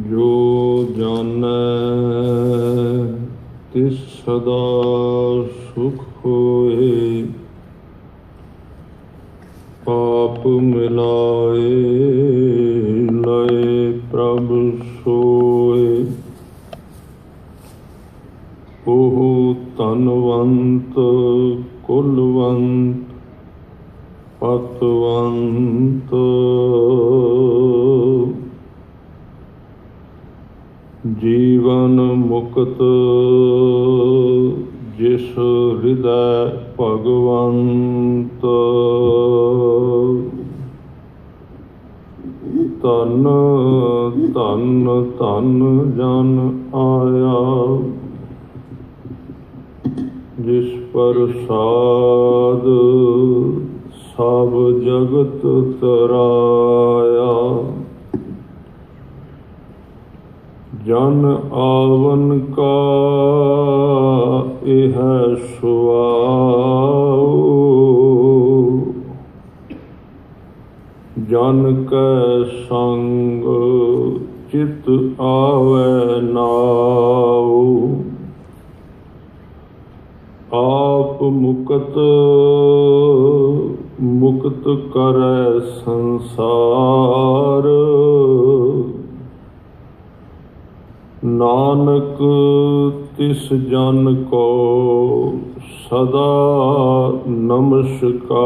जो जानै तिस सदा सुख होए, पाप मिलाए लय प्रभ सोए। ओह धनवंत कुलवंत पतवंत, जीवन मुक्त जिस हृदय भगवंत। धन धन धन जन आया, जिस प्रसाद सब जगत तराया। जन आवन का यह सुआओ, जन कै संग चित आवे नाओ। आप मुकत मुक्त करे संसार, नानक तिस जन को सदा नमस्कार।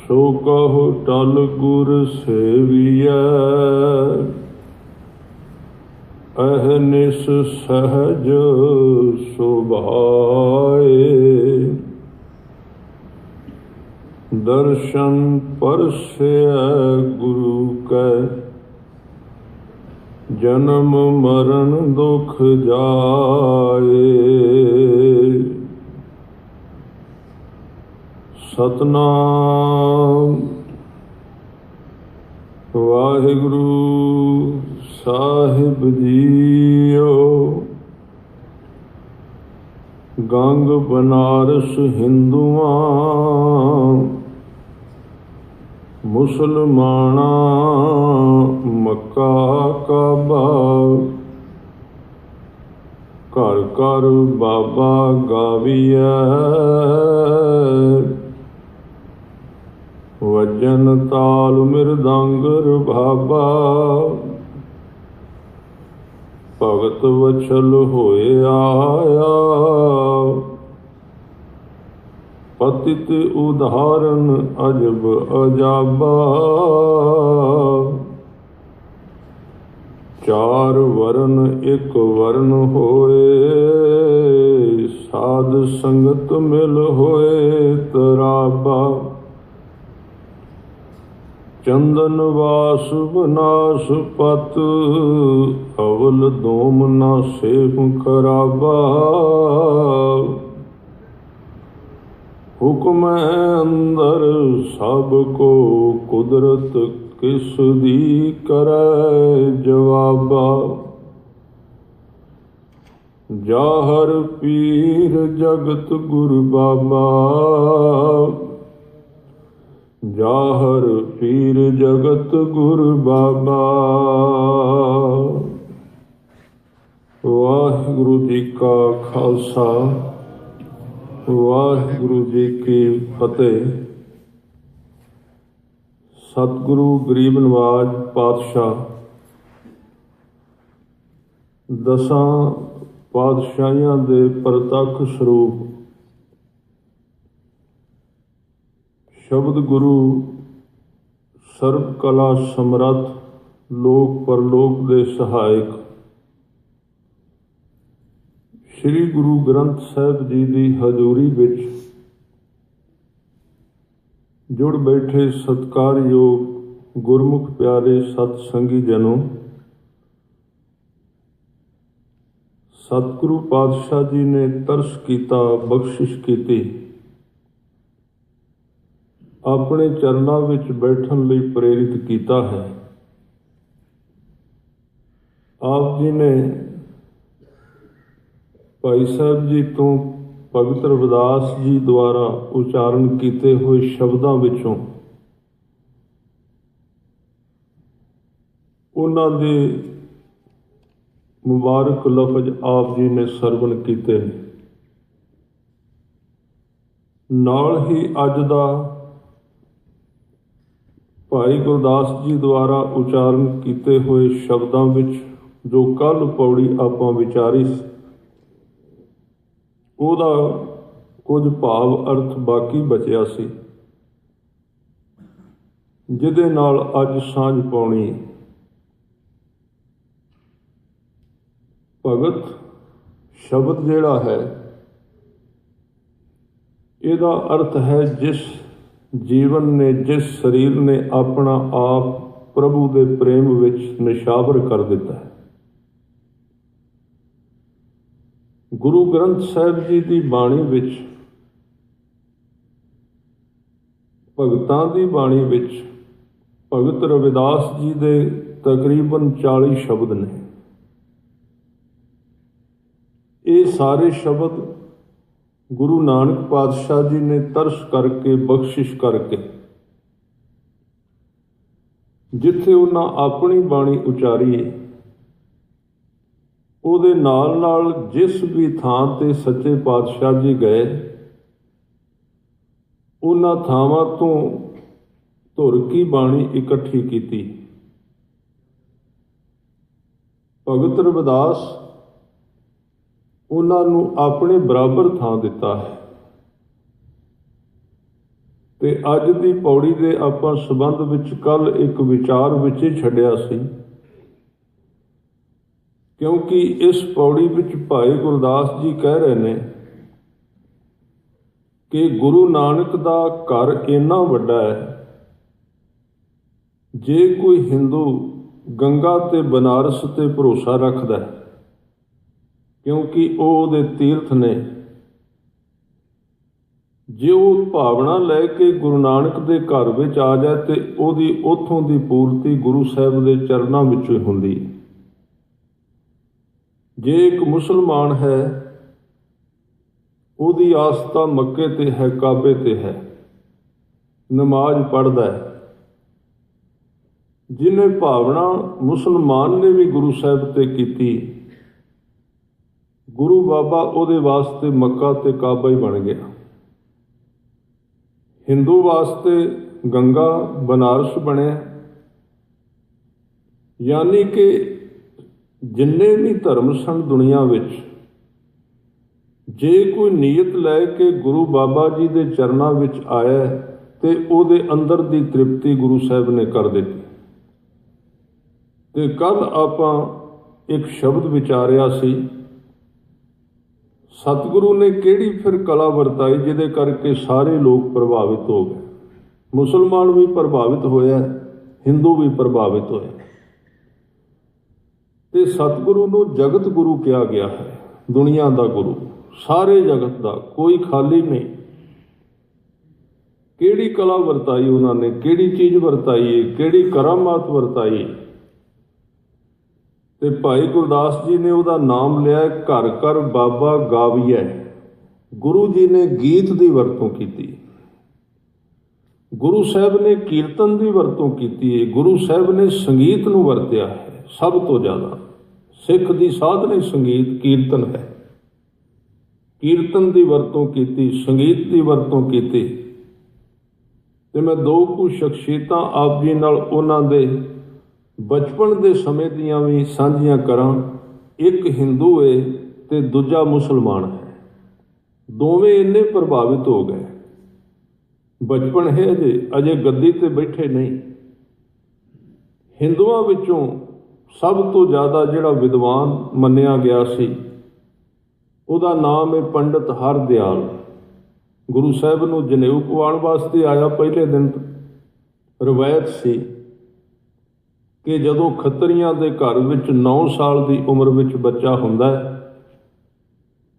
सो कहो टल गुर सेवियै, अहनिस सहज सुभाए। दर्शन परसै गुरु कै, जन्म मरण दुख जाए। सतनाम वाहिगुरु साहिब जीओ। गंग बनारस हिंदुआं, मुसलमाना मक्का काबा। घर घर बाबा गाविया, वजन ताल मृदंग रबाबा। भगत वछल होए आया, पतित उदाहरण अजब अजाबा। चार वरण एक वर्ण होए, साध संगत मिल होए तराबा। चंदन वास बनास पत, अवल दोम न सेव खराबा। हुक्म अंदर सब को कुदरत, किस दी करे जवाबा। जाहर पीर जगत गुर बाबा, जाहर पीर जगत गुर बाबा। वाहिगुरु जी का खालसा, वाहिगुरु जी की फतेह। सतगुरु गरीब नवाज पातशाह दसां पातशाहियां दे प्रतख सरूप शब्द गुरु सर्व कला समरथ, लोक परलोक दे सहायक श्री गुरु ग्रंथ साहिब जी की हजूरी विच जुड़ बैठे सत्कारयोग गुरमुख प्यारे सतसंगी जनों, सतगुरु पातशाह जी ने तरस किया, बख्शिश की, अपने चरणों विच बैठन लई प्रेरित किया है। आप जी ने भाई साहब जी तो ਭਗਤ ਰਵਿਦਾਸ ਜੀ ਦੁਆਰਾ ਉਚਾਰਨ ਕੀਤੇ ਹੋਏ ਸ਼ਬਦਾਂ ਵਿੱਚੋਂ ਉਹਨਾਂ ਦੇ ਮੁਬਾਰਕ ਲਫ਼ਜ਼ ਆਪ ਜੀ ਨੇ ਸਰਵਣ ਕੀਤੇ ਨੇ। ਨਾਲ ਹੀ ਅੱਜ ਦਾ ਭਾਈ ਗੁਰਦਾਸ ਜੀ ਦੁਆਰਾ ਉਚਾਰਨ ਕੀਤੇ ਹੋਏ ਸ਼ਬਦਾਂ ਵਿੱਚ ਜੋ ਕੱਲ੍ਹ ਪੌੜੀ ਆਪਾਂ ਵਿਚਾਰੀ ਉਹਦਾ ਕੁਝ ਭਾਵ ਅਰਥ ਬਾਕੀ ਬਚਿਆ ਸੀ, ਜਿਹਦੇ ਨਾਲ ਅੱਜ ਸਾਂਝ ਪਾਉਣੀ। ਭਗਤ ਸ਼ਬਦ ਜਿਹੜਾ ਹੈ ਇਹਦਾ ਅਰਥ ਹੈ ਜਿਸ ਜੀਵਨ ਨੇ, ਜਿਸ ਸਰੀਰ ਨੇ ਆਪਣਾ ਆਪ ਪ੍ਰਭੂ ਦੇ ਪ੍ਰੇਮ ਵਿੱਚ ਨਿਸ਼ਾਵਰ ਕਰ ਦਿੱਤਾ ਹੈ। ਗੁਰੂ ਗ੍ਰੰਥ ਸਾਹਿਬ ਜੀ ਦੀ ਬਾਣੀ ਵਿੱਚ, ਭਗਤਾਂ ਦੀ ਬਾਣੀ ਵਿੱਚ ਭਗਤ ਰਵਿਦਾਸ ਜੀ ਦੇ ਤਕਰੀਬਨ 40 ਸ਼ਬਦ ਨੇ। ਇਹ ਸਾਰੇ ਸ਼ਬਦ ਗੁਰੂ ਨਾਨਕ ਪਾਤਸ਼ਾਹ ਜੀ ਨੇ ਤਰਸ ਕਰਕੇ, ਬਖਸ਼ਿਸ਼ ਕਰਕੇ, ਜਿੱਥੇ ਉਹਨਾਂ ਆਪਣੀ ਬਾਣੀ ਉਚਾਰੀ ਉਹਦੇ ਨਾਲ ਨਾਲ ਜਿਸ ਵੀ ਥਾਂ ਤੇ ਸੱਚੇ ਪਾਤਸ਼ਾਹ ਜੀ ਗਏ ਉਹਨਾਂ ਥਾਵਾਂ ਤੋਂ ਧੁਰ ਕੀ ਬਾਣੀ ਇਕੱਠੀ ਕੀਤੀ। ਭਗਤ ਰਵਿਦਾਸ ਉਹਨਾਂ ਨੂੰ ਆਪਣੇ ਬਰਾਬਰ ਥਾਂ ਦਿੱਤਾ ਹੈ। ਤੇ ਅੱਜ ਦੀ ਪੌੜੀ ਦੇ ਆਪਾਂ ਸੰਬੰਧ ਵਿੱਚ ਕੱਲ੍ਹ ਇੱਕ ਵਿਚਾਰ ਵਿੱਚ ਹੀ ਛੱਡਿਆ ਸੀ, ਕਿਉਂਕਿ ਇਸ ਪੌੜੀ ਵਿੱਚ ਭਾਈ ਗੁਰਦਾਸ ਜੀ ਕਹਿ ਰਹੇ ਨੇ ਕਿ ਗੁਰੂ ਨਾਨਕ ਦਾ ਘਰ ਇੰਨਾ ਵੱਡਾ ਹੈ, ਜੇ ਕੋਈ ਹਿੰਦੂ ਗੰਗਾ ਤੇ ਬਨਾਰਸ ਤੇ ਭਰੋਸਾ ਰੱਖਦਾ ਹੈ ਕਿਉਂਕਿ ਉਹ ਉਹਦੇ ਤੀਰਥ ਨੇ, ਜੇ ਉਹ ਭਾਵਨਾ ਲੈ ਕੇ ਗੁਰੂ ਨਾਨਕ ਦੇ ਘਰ ਵਿੱਚ ਆ ਜਾਏ ਤੇ ਉਹਦੀ ਉੱਥੋਂ ਦੀ ਪੂਰਤੀ ਗੁਰੂ ਸਾਹਿਬ ਦੇ ਚਰਨਾਂ ਵਿੱਚੋਂ ਹੀ ਹੁੰਦੀ। ਜੇ ਇੱਕ ਮੁਸਲਮਾਨ ਹੈ ਉਹਦੀ ਆਸਥਾ ਮੱਕੇ ਤੇ ਹੈ, ਕਾਬੇ ਤੇ ਹੈ, ਨਮਾਜ਼ ਪੜ੍ਹਦਾ ਹੈ। ਜਿਹਨੇ ਭਾਵਨਾ ਮੁਸਲਮਾਨ ਨੇ ਵੀ ਗੁਰੂ ਸਾਹਿਬ ਤੇ ਕੀਤੀ, ਗੁਰੂ ਬਾਬਾ ਉਹਦੇ ਵਾਸਤੇ ਮੱਕਾ ਤੇ ਕਾਬਾ ਹੀ ਬਣ ਗਿਆ। ਹਿੰਦੂ ਵਾਸਤੇ ਗੰਗਾ ਬਨਾਰਸ ਬਣਿਆ। ਯਾਨੀ ਕਿ ਜਿੰਨੇ ਵੀ ਧਰਮ ਸਨ ਦੁਨੀਆ ਵਿੱਚ, ਜੇ ਕੋਈ ਨੀਅਤ ਲੈ ਕੇ ਗੁਰੂ ਬਾਬਾ ਜੀ ਦੇ ਚਰਨਾਂ ਵਿੱਚ ਆਇਆ ਤੇ ਉਹਦੇ ਅੰਦਰ ਦੀ ਤ੍ਰਿਪਤੀ ਗੁਰੂ ਸਾਹਿਬ ਨੇ ਕਰ ਦਿੱਤੀ। ਤੇ ਕੱਲ੍ਹ ਆਪਾਂ ਇੱਕ ਸ਼ਬਦ ਵਿਚਾਰਿਆ ਸੀ, ਸਤਿਗੁਰੂ ਨੇ ਕਿਹੜੀ ਫਿਰ ਕਲਾ ਵਰਤਾਈ ਜਿਹਦੇ ਕਰਕੇ ਸਾਰੇ ਲੋਕ ਪ੍ਰਭਾਵਿਤ ਹੋ ਗਏ। ਮੁਸਲਮਾਨ ਵੀ ਪ੍ਰਭਾਵਿਤ ਹੋਇਆ, ਹਿੰਦੂ ਵੀ ਪ੍ਰਭਾਵਿਤ ਹੋਇਆ। ਤੇ ਸਤਿਗੁਰੂ ਨੂੰ ਜਗਤ ਗੁਰੂ ਕਿਹਾ ਗਿਆ ਹੈ, ਦੁਨੀਆ ਦਾ ਗੁਰੂ, ਸਾਰੇ ਜਗਤ ਦਾ, ਕੋਈ ਖਾਲੀ ਨਹੀਂ। ਕਿਹੜੀ ਕਲਾ ਵਰਤਾਈ ਉਹਨਾਂ ਨੇ, ਕਿਹੜੀ ਚੀਜ਼ ਵਰਤਾਈ ਹੈ, ਕਿਹੜੀ ਕਰਾਮਾਤ ਵਰਤਾਈ। ਤੇ ਭਾਈ ਗੁਰਦਾਸ ਜੀ ਨੇ ਉਹਦਾ ਨਾਮ ਲਿਆ ਘਰ ਘਰ ਬਾਬਾ ਗਾਵੀਐ। ਗੁਰੂ ਜੀ ਨੇ ਗੀਤ ਦੀ ਵਰਤੋਂ ਕੀਤੀ, ਗੁਰੂ ਸਾਹਿਬ ਨੇ ਕੀਰਤਨ ਦੀ ਵਰਤੋਂ ਕੀਤੀ ਹੈ, ਗੁਰੂ ਸਾਹਿਬ ਨੇ ਸੰਗੀਤ ਨੂੰ ਵਰਤਿਆ ਹੈ। ਸਭ ਤੋਂ ਜ਼ਿਆਦਾ ਸਿੱਖ ਦੀ ਸਾਧਨਾ ਸੰਗੀਤ ਕੀਰਤਨ ਹੈ। ਕੀਰਤਨ ਦੀ ਵਰਤੋਂ ਕੀਤੀ, ਸੰਗੀਤ ਦੀ ਵਰਤੋਂ ਕੀਤੀ। ਤੇ ਮੈਂ ਦੋ ਕੁ ਸ਼ਖਸੀਅਤਾਂ ਆਪ ਜੀ ਨਾਲ ਉਹਨਾਂ ਦੇ ਬਚਪਨ ਦੇ ਸਮੇਂ ਦੀਆਂ ਵੀ ਸਾਂਝੀਆਂ ਕਰਾਂ। ਇੱਕ ਹਿੰਦੂ ਹੈ ਤੇ ਦੂਜਾ ਮੁਸਲਮਾਨ ਹੈ। ਦੋਵੇਂ ਇੰਨੇ ਪ੍ਰਭਾਵਿਤ ਹੋ ਗਏ। ਬਚਪਨ ਹੈ ਅਜੇ ਗੱਦੀ ਤੇ ਬੈਠੇ ਨਹੀਂ। ਹਿੰਦੂਆਂ ਵਿੱਚੋਂ ਸਭ ਤੋਂ ਜ਼ਿਆਦਾ ਜਿਹੜਾ ਵਿਦਵਾਨ ਮੰਨਿਆ ਗਿਆ ਸੀ ਉਹਦਾ ਨਾਮ ਹੈ ਪੰਡਤ ਹਰਦਿਆਲ। ਗੁਰੂ ਸਾਹਿਬ ਨੂੰ ਜਨੇਊ ਪਵਾਉਣ ਵਾਸਤੇ ਆਇਆ। ਪਹਿਲੇ ਦਿਨ ਰਵਾਇਤ ਸੀ ਕਿ ਜਦੋਂ ਖੱਤਰੀਆਂ ਦੇ ਘਰ ਵਿੱਚ 9 ਸਾਲ ਦੀ ਉਮਰ ਵਿੱਚ ਬੱਚਾ ਹੁੰਦਾ ਹੈ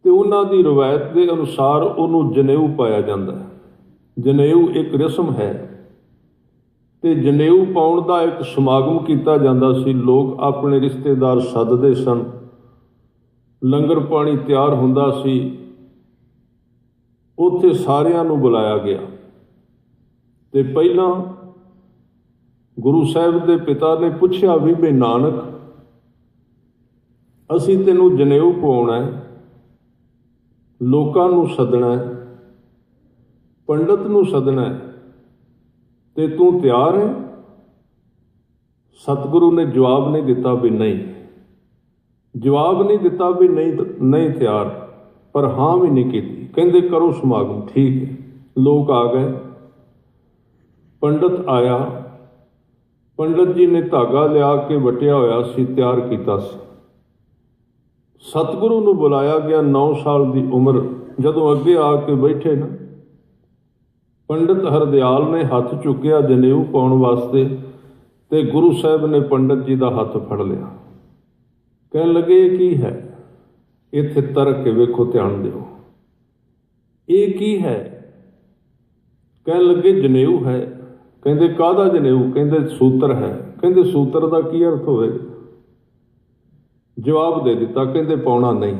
ਤੇ ਉਹਨਾਂ ਦੀ ਰਵਾਇਤ ਦੇ ਅਨੁਸਾਰ ਉਹਨੂੰ ਜਨੇਊ ਪਾਇਆ ਜਾਂਦਾ ਹੈ। ਜਨੇਊ ਇੱਕ ਰਸਮ ਹੈ ਤੇ ਜਨੇਊ ਪਾਉਣ ਦਾ ਇੱਕ ਸਮਾਗਮ ਕੀਤਾ ਜਾਂਦਾ ਸੀ। ਲੋਕ ਆਪਣੇ ਰਿਸ਼ਤੇਦਾਰ ਸੱਦਦੇ ਸਨ, ਲੰਗਰ ਪਾਣੀ ਤਿਆਰ ਹੁੰਦਾ ਸੀ ਉੱਥੇ ਸਾਰਿਆਂ ਨੂੰ ਬੁਲਾਇਆ ਗਿਆ ਤੇ ਪਹਿਲਾਂ ਗੁਰੂ ਸਾਹਿਬ ਦੇ ਪਿਤਾ ਨੇ ਪੁੱਛਿਆ ਵੀ ਬਈ ਨਾਨਕ, ਅਸੀਂ ਤੈਨੂੰ ਜਨੇਊ ਪਵਾਉਣਾ ਹੈ, ਲੋਕਾਂ ਨੂੰ ਸੱਦਣਾ ਹੈ, ਪੰਡਤ ਨੂੰ ਸੱਦਣਾ ਹੈ, ਤੇ ਤੂੰ ਤਿਆਰ ਹੈ? ਸਤਿਗੁਰੂ ਨੇ ਜਵਾਬ ਨਹੀਂ ਦਿੱਤਾ ਵੀ ਨਹੀਂ, ਜਵਾਬ ਨਹੀਂ ਦਿੱਤਾ ਵੀ ਨਹੀਂ ਤਿਆਰ, ਪਰ ਹਾਂ ਵੀ ਨਹੀਂ ਕੀਤੀ। ਕਹਿੰਦੇ ਕਰੋ ਸਮਾਗਮ। ਠੀਕ ਹੈ, ਲੋਕ ਆ ਗਏ, ਪੰਡਤ ਆਇਆ, ਪੰਡਤ ਜੀ ਨੇ ਧਾਗਾ ਲਿਆ ਕੇ ਵਟਿਆ ਹੋਇਆ ਸੀ, ਤਿਆਰ ਕੀਤਾ ਸੀ। ਸਤਿਗੁਰੂ ਨੂੰ ਬੁਲਾਇਆ ਗਿਆ, 9 ਸਾਲ ਦੀ ਉਮਰ। ਜਦੋਂ ਅੱਗੇ ਆ ਕੇ ਬੈਠੇ ਨਾ, ਪੰਡਤ ਹਰਦਿਆਲ ਨੇ ਹੱਥ ਚੁੱਕਿਆ ਜਨੇਊ ਪਾਉਣ ਵਾਸਤੇ, ਤੇ ਗੁਰੂ ਸਾਹਿਬ ਨੇ ਪੰਡਤ ਜੀ ਦਾ ਹੱਥ ਫੜ ਲਿਆ। ਕਹਿਣ ਲੱਗੇ ਇਹ ਕੀ ਹੈ? ਇੱਥੇ ਤਰਕ ਕੇ ਵੇਖੋ, ਧਿਆਨ ਦਿਓ, ਇਹ ਕੀ ਹੈ? ਕਹਿਣ ਲੱਗੇ ਜਨੇਊ ਹੈ। ਕਹਿੰਦੇ ਕਾਹਦਾ ਜਨੇਊ? ਕਹਿੰਦੇ ਸੂਤਰ ਹੈ। ਕਹਿੰਦੇ ਸੂਤਰ ਦਾ ਕੀ ਅਰਥ ਹੋਵੇਗਾ? ਜਵਾਬ ਦੇ ਦਿੱਤਾ, ਕਹਿੰਦੇ ਪਾਉਣਾ ਨਹੀਂ।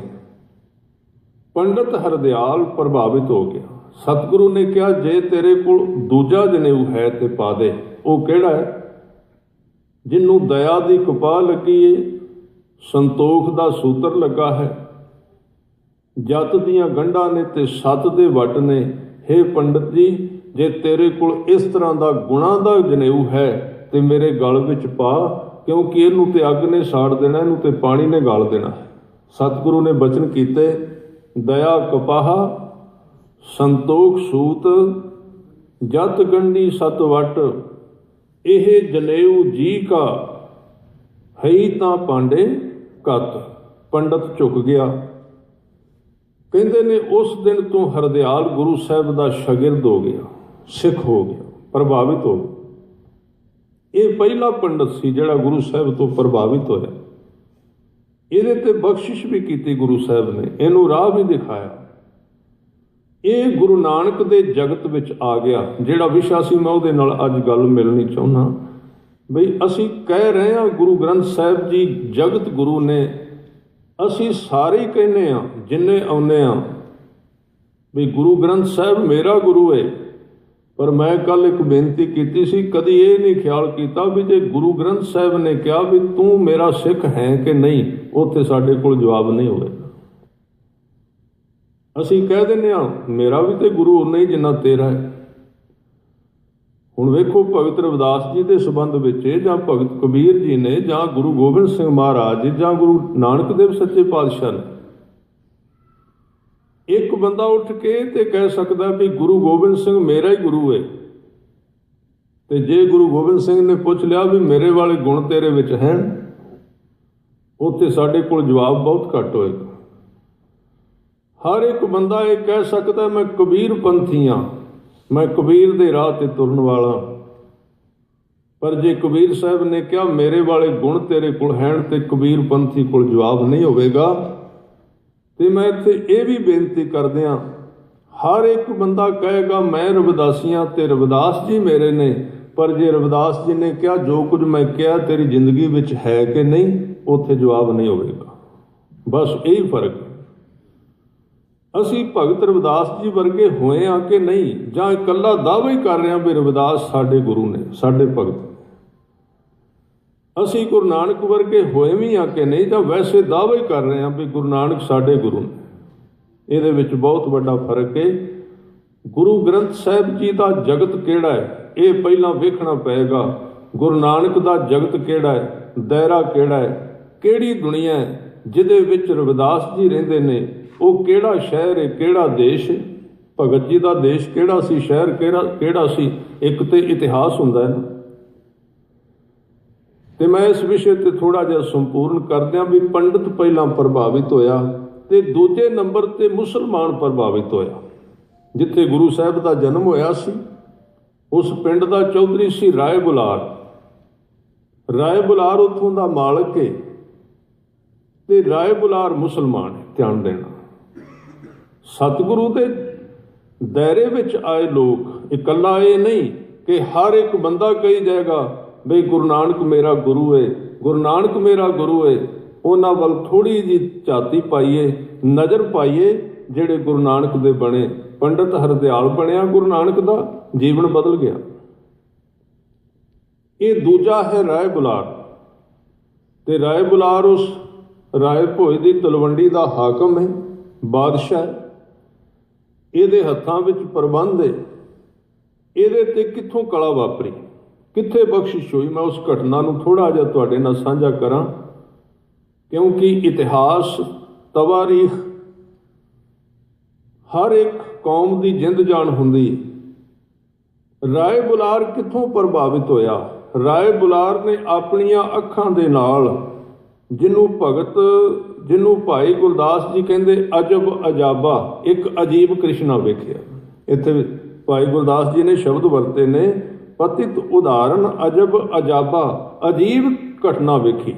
ਪੰਡਤ ਹਰਦਿਆਲ ਪ੍ਰਭਾਵਿਤ ਹੋ ਗਿਆ। ਸਤਿਗੁਰੂ ਨੇ ਕਿਹਾ ਜੇ ਤੇਰੇ ਕੋਲ ਦੂਜਾ ਜਨੇਊ ਹੈ ਤੇ ਪਾ ਦੇ। ਉਹ ਕਿਹੜਾ ਹੈ? ਜਿਹਨੂੰ ਦਇਆ ਦੀ ਕਪਾਹ ਲੱਗੀ ਏ, ਸੰਤੋਖ ਦਾ ਸੂਤਰ ਲੱਗਾ ਹੈ, ਜੱਤ ਦੀਆਂ ਗੰਢਾਂ ਨੇ ਤੇ ਸੱਤ ਦੇ ਵੱਟ ਨੇ। ਹੇ ਪੰਡਤ ਜੀ, ਜੇ ਤੇਰੇ ਕੋਲ ਇਸ ਤਰ੍ਹਾਂ ਦਾ ਗੁਣਾਂ ਦਾ ਜਨੇਊ ਹੈ ਤੇ ਮੇਰੇ ਗਲ ਵਿੱਚ ਪਾ, ਕਿਉਂਕਿ ਇਹਨੂੰ ਤੇ ਅੱਗ ਨੇ ਸਾੜ ਦੇਣਾ, ਇਹਨੂੰ ਤੇ ਪਾਣੀ ਨੇ ਗਾਲ ਦੇਣਾ। ਸਤਿਗੁਰੂ ਨੇ ਬਚਨ ਕੀਤੇ, ਦਇਆ ਕਪਾਹ ਸੰਤੋਖ ਸੂਤ, ਜਤ ਗੰਢੀ ਸਤ ਵੱਟ, ਇਹ ਜਨੇਊ ਜੀ ਕਾ ਹੈ ਤਾਂ ਪਾਂਡੇ ਕੱਤ। ਪੰਡਤ ਝੁਕ ਗਿਆ। ਕਹਿੰਦੇ ਨੇ ਉਸ ਦਿਨ ਤੋਂ ਹਰਦਿਆਲ ਗੁਰੂ ਸਾਹਿਬ ਦਾ ਸ਼ਾਗਿਰਦ ਹੋ ਗਿਆ, ਸਿੱਖ ਹੋ ਗਿਆ, ਪ੍ਰਭਾਵਿਤ ਹੋ ਗਿਆ। ਇਹ ਪਹਿਲਾ ਪੰਡਤ ਸੀ ਜਿਹੜਾ ਗੁਰੂ ਸਾਹਿਬ ਤੋਂ ਪ੍ਰਭਾਵਿਤ ਹੋਇਆ। ਇਹਦੇ ਤੇ ਬਖਸ਼ਿਸ਼ ਵੀ ਕੀਤੀ ਗੁਰੂ ਸਾਹਿਬ ਨੇ, ਇਹਨੂੰ ਰਾਹ ਵੀ ਦਿਖਾਇਆ। ਇਹ ਗੁਰੂ ਨਾਨਕ ਦੇ ਜਗਤ ਵਿੱਚ ਆ ਗਿਆ। ਜਿਹੜਾ ਵਿਸ਼ਾ ਸੀ ਮੈਂ ਉਹਦੇ ਨਾਲ ਅੱਜ ਗੱਲ ਮਿਲਣੀ ਚਾਹੁੰਦਾ। ਬਈ ਅਸੀਂ ਕਹਿ ਰਹੇ ਹਾਂ ਗੁਰੂ ਗ੍ਰੰਥ ਸਾਹਿਬ ਜੀ ਜਗਤ ਗੁਰੂ ਨੇ। ਅਸੀਂ ਸਾਰੇ ਹੀ ਕਹਿੰਦੇ ਹਾਂ, ਜਿੰਨੇ ਆਉਂਦੇ ਹਾਂ, ਵੀ ਗੁਰੂ ਗ੍ਰੰਥ ਸਾਹਿਬ ਮੇਰਾ ਗੁਰੂ ਹੈ। ਪਰ ਮੈਂ ਕੱਲ ਇੱਕ ਬੇਨਤੀ ਕੀਤੀ ਸੀ, ਕਦੀ ਇਹ ਨਹੀਂ ਖਿਆਲ ਕੀਤਾ ਵੀ ਜੇ ਗੁਰੂ ਗ੍ਰੰਥ ਸਾਹਿਬ ਨੇ ਕਿਹਾ ਵੀ ਤੂੰ ਮੇਰਾ ਸਿੱਖ ਹੈ ਕਿ ਨਹੀਂ, ਉੱਥੇ ਸਾਡੇ ਕੋਲ ਜਵਾਬ ਨਹੀਂ ਹੋਵੇਗਾ। ਅਸੀਂ ਕਹਿ ਦਿੰਦੇ ਹਾਂ ਮੇਰਾ ਵੀ ਤੇ ਗੁਰੂ ਉਨਾ ਹੀ ਜਿੰਨਾ ਤੇਰਾ ਹੈ। ਹੁਣ ਵੇਖੋ ਭਗਤ ਰਵਿਦਾਸ ਜੀ ਦੇ ਸੰਬੰਧ ਵਿੱਚ, ਜਾਂ ਭਗਤ ਕਬੀਰ ਜੀ ਨੇ, ਜਾਂ ਗੁਰੂ ਗੋਬਿੰਦ ਸਿੰਘ ਮਹਾਰਾਜ, ਜਾਂ ਗੁਰੂ ਨਾਨਕ ਦੇਵ ਸੱਚੇ ਪਾਤਸ਼ਾਹ ਨੇ, ਇੱਕ ਬੰਦਾ ਉੱਠ ਕੇ ਤੇ ਕਹਿ ਸਕਦਾ ਵੀ ਗੁਰੂ ਗੋਬਿੰਦ ਸਿੰਘ ਮੇਰਾ ਹੀ ਗੁਰੂ ਹੈ। ਤੇ ਜੇ ਗੁਰੂ ਗੋਬਿੰਦ ਸਿੰਘ ਨੇ ਪੁੱਛ ਲਿਆ ਵੀ ਮੇਰੇ ਵਾਲੇ ਗੁਣ ਤੇਰੇ ਵਿੱਚ ਹੈ, ਉੱਥੇ ਸਾਡੇ ਕੋਲ ਜਵਾਬ ਬਹੁਤ ਘੱਟ ਹੋਏਗਾ। ਹਰ ਇੱਕ ਬੰਦਾ ਇਹ ਕਹਿ ਸਕਦਾ ਮੈਂ ਕਬੀਰ ਪੰਥੀ ਹਾਂ, ਮੈਂ ਕਬੀਰ ਦੇ ਰਾਹ ਤੇ ਤੁਰਨ ਵਾਲਾ। ਪਰ ਜੇ ਕਬੀਰ ਸਾਹਿਬ ਨੇ ਕਿਹਾ ਮੇਰੇ ਵਾਲੇ ਗੁਣ ਤੇਰੇ ਕੋਲ ਹਨ, ਤੇ ਕਬੀਰ ਪੰਥੀ ਕੋਲ ਜਵਾਬ ਨਹੀਂ ਹੋਵੇਗਾ। ਤੇ ਮੈਂ ਇੱਥੇ ਇਹ ਵੀ ਬੇਨਤੀ ਕਰਦਿਆਂ, ਹਰ ਇੱਕ ਬੰਦਾ ਕਹੇਗਾ ਮੈਂ ਰਵਿਦਾਸੀਆਂ ਤੇ ਰਵਿਦਾਸ ਜੀ ਮੇਰੇ ਨੇ। ਪਰ ਜੇ ਰਵਿਦਾਸ ਜੀ ਨੇ ਕਿਹਾ ਜੋ ਕੁਝ ਮੈਂ ਕਿਹਾ ਤੇਰੀ ਜ਼ਿੰਦਗੀ ਵਿੱਚ ਹੈ ਕਿ ਨਹੀਂ, ਉੱਥੇ ਜਵਾਬ ਨਹੀਂ ਹੋਵੇਗਾ। ਬਸ ਇਹੀ ਫਰਕ। ਅਸੀਂ ਭਗਤ ਰਵਿਦਾਸ ਜੀ ਵਰਗੇ ਹੋਏ ਹਾਂ ਕਿ ਨਹੀਂ, ਜਾਂ ਇਕੱਲਾ ਦਾਅਵਾ ਹੀ ਕਰ ਰਹੇ ਹਾਂ ਵੀ ਰਵਿਦਾਸ ਸਾਡੇ ਗੁਰੂ ਨੇ, ਸਾਡੇ ਭਗਤ। ਅਸੀਂ ਗੁਰੂ ਨਾਨਕ ਵਰਗੇ ਹੋਏ ਵੀ ਹਾਂ ਕਿ ਨਹੀਂ, ਜਾਂ ਵੈਸੇ ਦਾਅਵਾ ਹੀ ਕਰ ਰਹੇ ਹਾਂ ਵੀ ਗੁਰੂ ਨਾਨਕ ਸਾਡੇ ਗੁਰੂ ਨੇ। ਇਹਦੇ ਵਿੱਚ ਬਹੁਤ ਵੱਡਾ ਫਰਕ ਹੈ। ਗੁਰੂ ਗ੍ਰੰਥ ਸਾਹਿਬ ਜੀ ਦਾ ਜਗਤ ਕਿਹੜਾ ਹੈ, ਇਹ ਪਹਿਲਾਂ ਵੇਖਣਾ ਪਏਗਾ। ਗੁਰੂ ਨਾਨਕ ਦਾ ਜਗਤ ਕਿਹੜਾ ਹੈ, ਦਾਇਰਾ ਕਿਹੜਾ ਹੈ, ਕਿਹੜੀ ਦੁਨੀਆ ਹੈ ਜਿਹਦੇ ਵਿੱਚ ਰਵਿਦਾਸ ਜੀ ਰਹਿੰਦੇ ਨੇ, ਉਹ ਕਿਹੜਾ ਸ਼ਹਿਰ ਹੈ, ਕਿਹੜਾ ਦੇਸ਼ ਹੈ। ਭਗਤ ਜੀ ਦਾ ਦੇਸ਼ ਕਿਹੜਾ ਸੀ, ਸ਼ਹਿਰ ਕਿਹੜਾ ਸੀ। ਇੱਕ ਤੇ ਇਤਿਹਾਸ ਹੁੰਦਾ ਹੈ। ਤੇ ਮੈਂ ਇਸ ਵਿਸ਼ੇ ਤੇ ਥੋੜ੍ਹਾ ਜਿਹਾ ਸੰਪੂਰਨ ਕਰਦਿਆਂ ਵੀ ਪੰਡਤ ਪਹਿਲਾਂ ਪ੍ਰਭਾਵਿਤ ਹੋਇਆ, ਤੇ ਦੂਜੇ ਨੰਬਰ ਤੇ ਮੁਸਲਮਾਨ ਪ੍ਰਭਾਵਿਤ ਹੋਇਆ। ਜਿੱਥੇ ਗੁਰੂ ਸਾਹਿਬ ਦਾ ਜਨਮ ਹੋਇਆ ਸੀ, ਉਸ ਪਿੰਡ ਦਾ ਚੌਧਰੀ ਸੀ ਰਾਏ ਬੁਲਾਰ। ਰਾਏ ਬੁਲਾਰ ਉੱਥੋਂ ਦਾ ਮਾਲਕ ਹੈ, ਤੇ ਰਾਏ ਬੁਲਾਰ ਮੁਸਲਮਾਨ ਹੈ। ਧਿਆਨ ਦੇਣਾ, ਸਤਿਗੁਰੂ ਦੇ ਦਾਇਰੇ ਵਿੱਚ ਆਏ ਲੋਕ। ਇਕੱਲਾ ਇਹ ਨਹੀਂ ਕਿ ਹਰ ਇੱਕ ਬੰਦਾ ਕਹੀ ਜਾਏਗਾ ਬਈ ਗੁਰੂ ਨਾਨਕ ਮੇਰਾ ਗੁਰੂ ਹੈ, ਗੁਰੂ ਨਾਨਕ ਮੇਰਾ ਗੁਰੂ ਹੈ। ਉਹਨਾਂ ਵੱਲ ਥੋੜ੍ਹੀ ਜਿਹੀ ਝਾਤੀ ਪਾਈਏ, ਨਜ਼ਰ ਪਾਈਏ ਜਿਹੜੇ ਗੁਰੂ ਨਾਨਕ ਦੇ ਬਣੇ। ਪੰਡਤ ਹਰਦਿਆਲ ਬਣਿਆ, ਗੁਰੂ ਨਾਨਕ ਦਾ ਜੀਵਨ ਬਦਲ ਗਿਆ। ਇਹ ਦੂਜਾ ਹੈ ਰਾਏ ਬੁਲਾਰ, ਤੇ ਰਾਏ ਬੁਲਾਰ ਉਸ ਰਾਏ ਭੋਏ ਦੀ ਤਲਵੰਡੀ ਦਾ ਹਾਕਮ ਹੈ, ਬਾਦਸ਼ਾਹ। ਇਹਦੇ ਹੱਥਾਂ ਵਿੱਚ ਪ੍ਰਬੰਧ ਹੈ। ਇਹਦੇ ਤੇ ਕਿੱਥੋਂ ਕਲਾ ਵਾਪਰੀ, ਕਿੱਥੇ ਬਖਸ਼ਿਸ਼ ਹੋਈ, ਮੈਂ ਉਸ ਘਟਨਾ ਨੂੰ ਥੋੜ੍ਹਾ ਜਿਹਾ ਤੁਹਾਡੇ ਨਾਲ ਸਾਂਝਾ ਕਰਾਂ, ਕਿਉਂਕਿ ਇਤਿਹਾਸ, ਤਵਾਰੀਖ ਹਰ ਇੱਕ ਕੌਮ ਦੀ ਜਿੰਦ ਜਾਨ ਹੁੰਦੀ। ਰਾਏ ਬੁਲਾਰ ਕਿੱਥੋਂ ਪ੍ਰਭਾਵਿਤ ਹੋਇਆ? ਰਾਏ ਬੁਲਾਰ ਨੇ ਆਪਣੀਆਂ ਅੱਖਾਂ ਦੇ ਨਾਲ, ਜਿਹਨੂੰ ਭਾਈ ਗੁਰਦਾਸ ਜੀ ਕਹਿੰਦੇ ਅਜਬ ਅਜਾਬਾ, ਇੱਕ ਅਜੀਬ ਕ੍ਰਿਸ਼ਨਾ ਵੇਖਿਆ। ਇੱਥੇ ਭਾਈ ਗੁਰਦਾਸ ਜੀ ਨੇ ਸ਼ਬਦ ਵਰਤੇ ਨੇ, ਪਤਿਤ ਉਦਾਹਰਨ ਅਜਬ ਅਜਾਬਾ, ਅਜੀਬ ਘਟਨਾ ਵੇਖੀ।